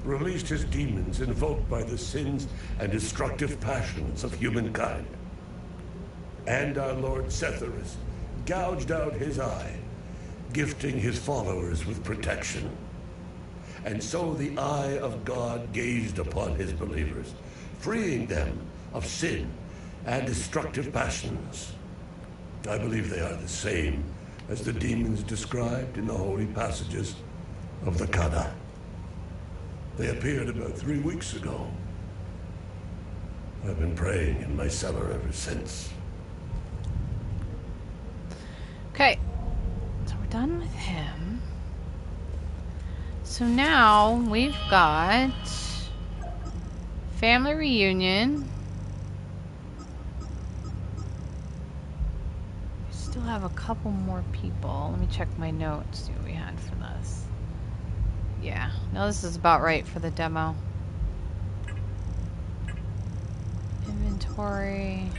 released his demons invoked by the sins and destructive passions of humankind. And our Lord Setherus gouged out his eye, gifting his followers with protection. And so the eye of God gazed upon his believers, freeing them of sin and destructive passions. I believe they are the same as the demons described in the holy passages of the Caddell. They appeared about 3 weeks ago. I've been praying in my cellar ever since. Okay. So we're done with him. So now we've got family reunion. We still have a couple more people. Let me check my notes, see what we had for this. Yeah, no, this is about right for the demo. Inventory.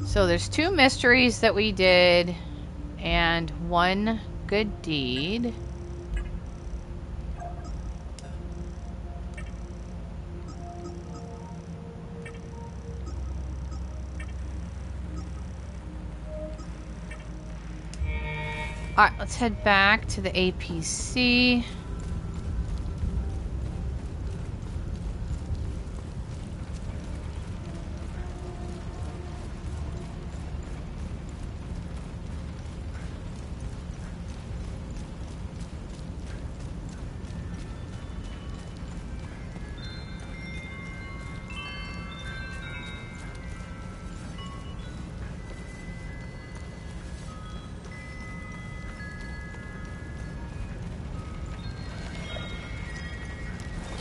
So there's 2 mysteries that we did and 1 good deed. Alright, let's head back to the APC.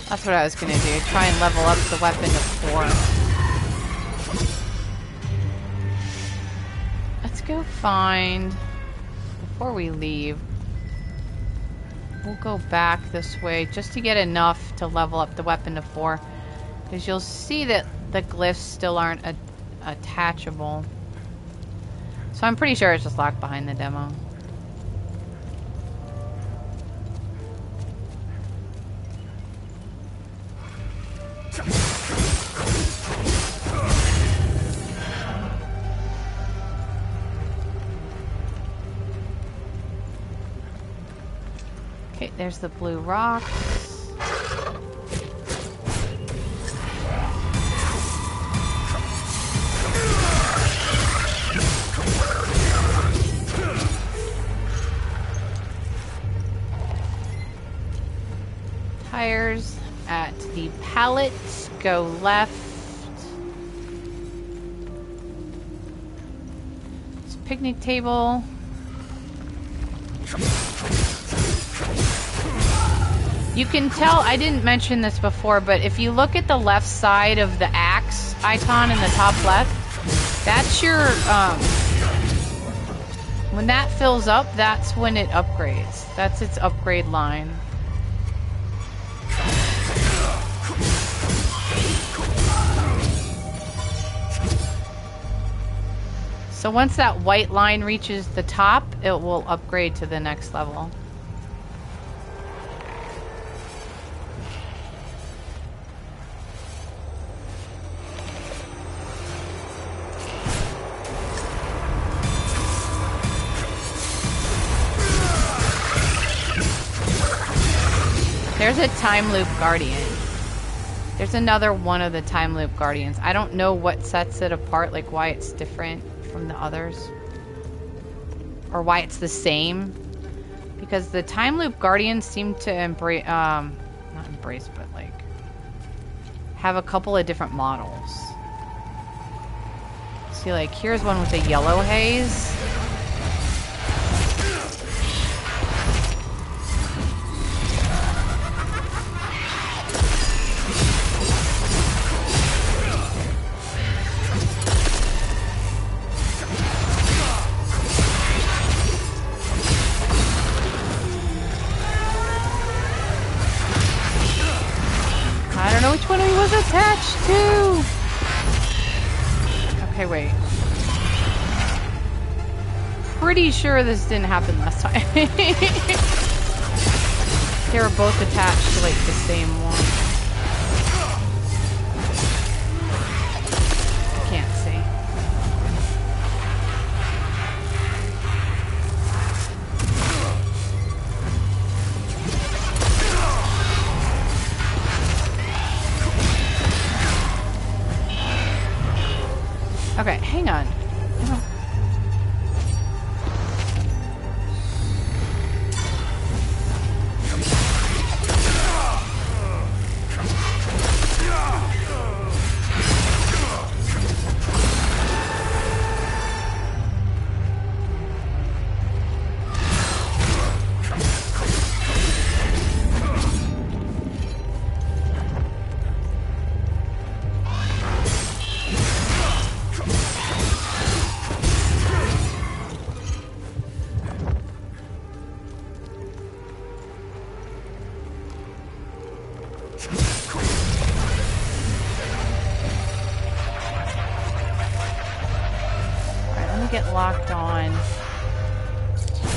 That's what I was gonna do. Try and level up the weapon to 4. Let's go find... Before we leave, we'll go back this way just to get enough to level up the weapon to 4. Because you'll see that the glyphs still aren't attachable. So I'm pretty sure it's just locked behind the demo. Okay, there's the blue rocks. Tires at the pallet. Go left. It's a picnic table. You can tell, I didn't mention this before, but if you look at the left side of the axe icon in the top left, that's your, when that fills up, that's when it upgrades. That's its upgrade line. So once that white line reaches the top, it will upgrade to the next level. There's a time loop guardian. There's another one of the time loop guardians. I don't know what sets it apart, like why it's different from the others, or why it's the same, because the time loop guardians seem to embrace, not embrace, but like have a couple of different models. See, like here's one with a yellow haze. Which one he was attached to? Okay, wait. Pretty sure this didn't happen last time. They were both attached to like the same one. I can't see. Okay, hang on. Get locked on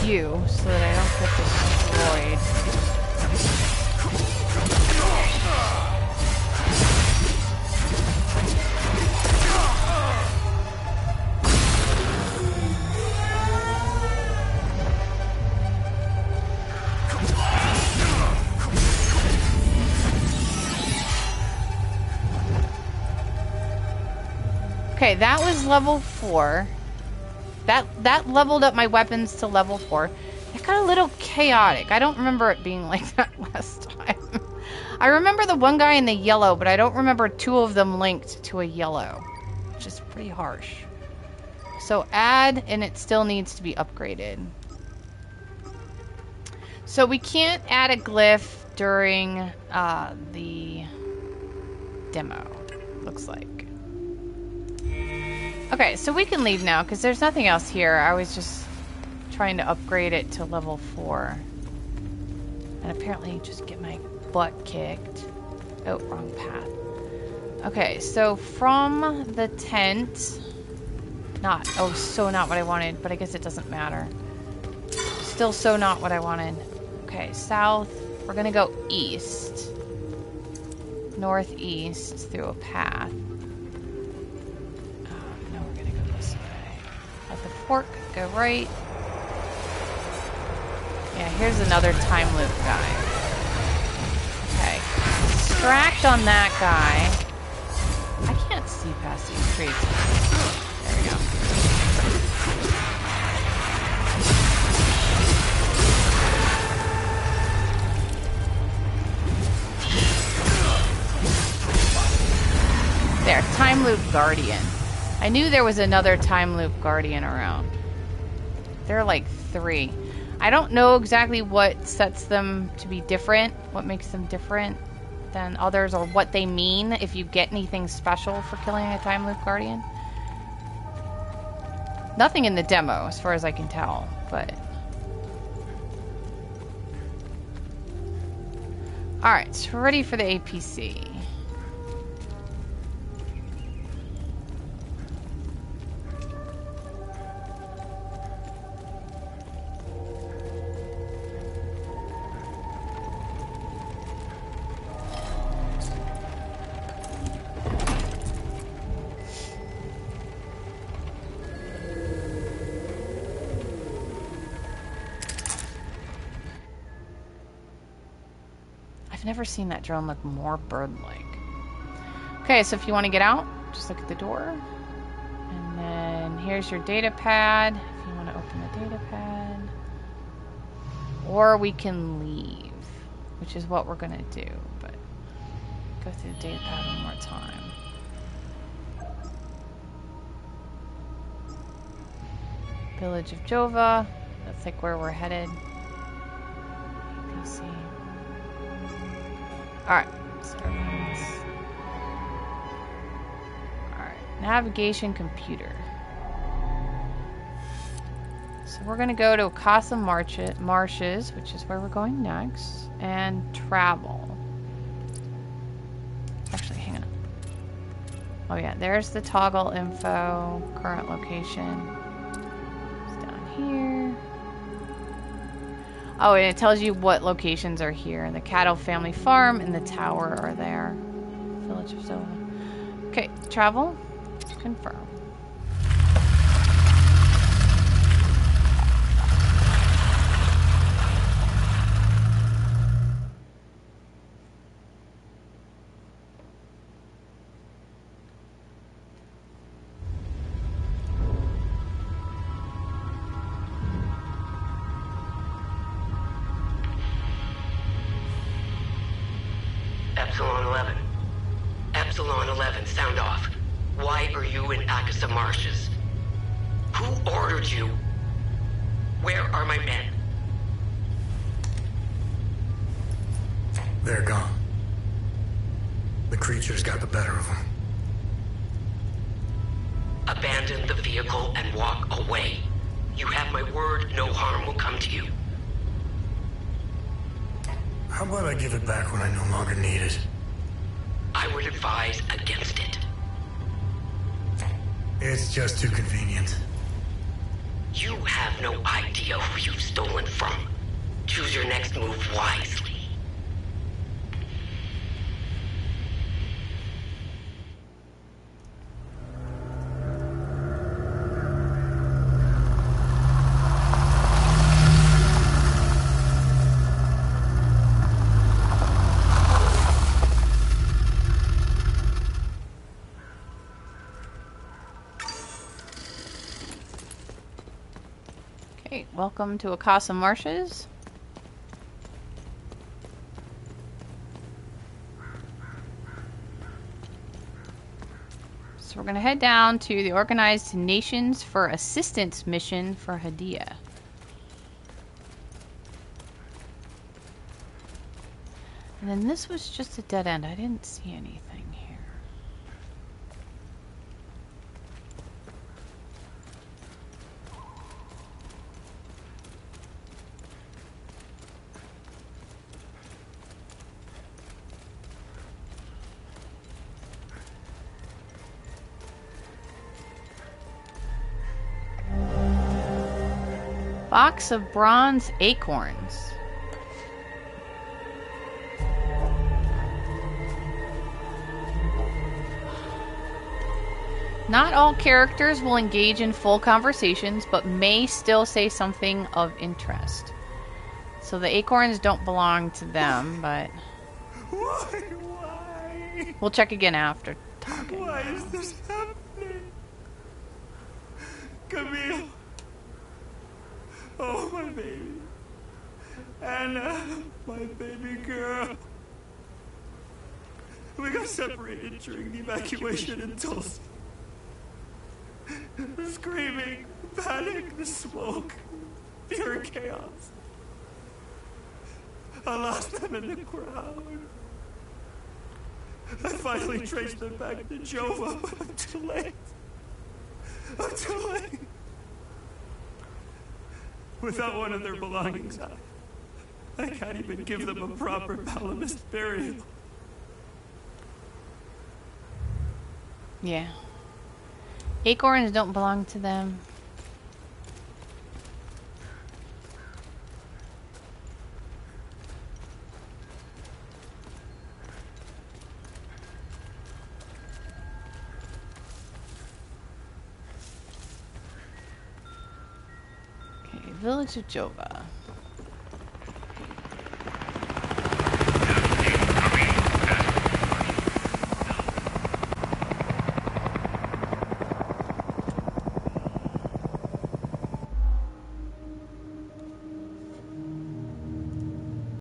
you so that I don't get destroyed. Okay, that was level 4. That leveled up my weapons to level 4. It got a little chaotic. I don't remember it being like that last time. I remember the one guy in the yellow, but I don't remember 2 of them linked to a yellow, which is pretty harsh. So add, and it still needs to be upgraded. So we can't add a glyph during the demo, looks like. Okay, so we can leave now because there's nothing else here. I was just trying to upgrade it to level 4. And apparently just get my butt kicked. Oh, wrong path. Okay, so from the tent... so not what I wanted, but I guess it doesn't matter. Still so not what I wanted. Okay, south. We're gonna go east. Northeast through a path. At the fork, go right. Yeah, here's another time loop guy. Okay. Distract on that guy. I can't see past these trees. There we go. There, time loop guardian. I knew there was another time loop guardian around. There are like 3. I don't know exactly what sets them to be different, what makes them different than others, or what they mean, if you get anything special for killing a time loop guardian. Nothing in the demo, as far as I can tell, but... Alright, so we're ready for the APC. I've never seen that drone look more bird-like. Okay, so if you want to get out, just look at the door. And then here's your datapad, if you want to open the datapad. Or we can leave, which is what we're going to do. But go through the datapad one more time. Village of Jova. That's like where we're headed. APC. Alright, navigation computer. So we're going to go to Akasa Marshes, which is where we're going next, and travel. Actually, hang on. Oh yeah, there's the toggle info, current location. It's down here. Oh, and it tells you what locations are here. The Caddell family farm and the tower are there. Village of Zova. Okay, travel. Confirm. Epsilon 11. Epsilon 11, sound off. Why are you in Akasa Marshes? Who ordered you? Where are my men? They're gone. The creatures got the better of them. Abandon the vehicle and walk away. You have my word, no harm will come to you. How about I give it back when I no longer need it? I would advise against it. It's just too convenient. You have no idea who you've stolen from. Choose your next move wisely. Welcome to Akasa Marshes. So we're going to head down to the Organized Nations for Assistance mission for Hadia. And then this was just a dead end. I didn't see anything here. Box of bronze acorns. Not all characters will engage in full conversations, but may still say something of interest. So the acorns don't belong to them, but Why? we'll check again after talking. Why is this happening? Camille. Oh, my baby. Anna, my baby girl. We got separated during the evacuation in Tulsa. Screaming, panic, the smoke, pure chaos. I lost them in the crowd. I finally traced them back to Jova, but I'm too late. I'm too late. Without one of their belongings, I can't even give them a proper Palamist burial. Yeah. Acorns don't belong to them. Okay, Village of Jova.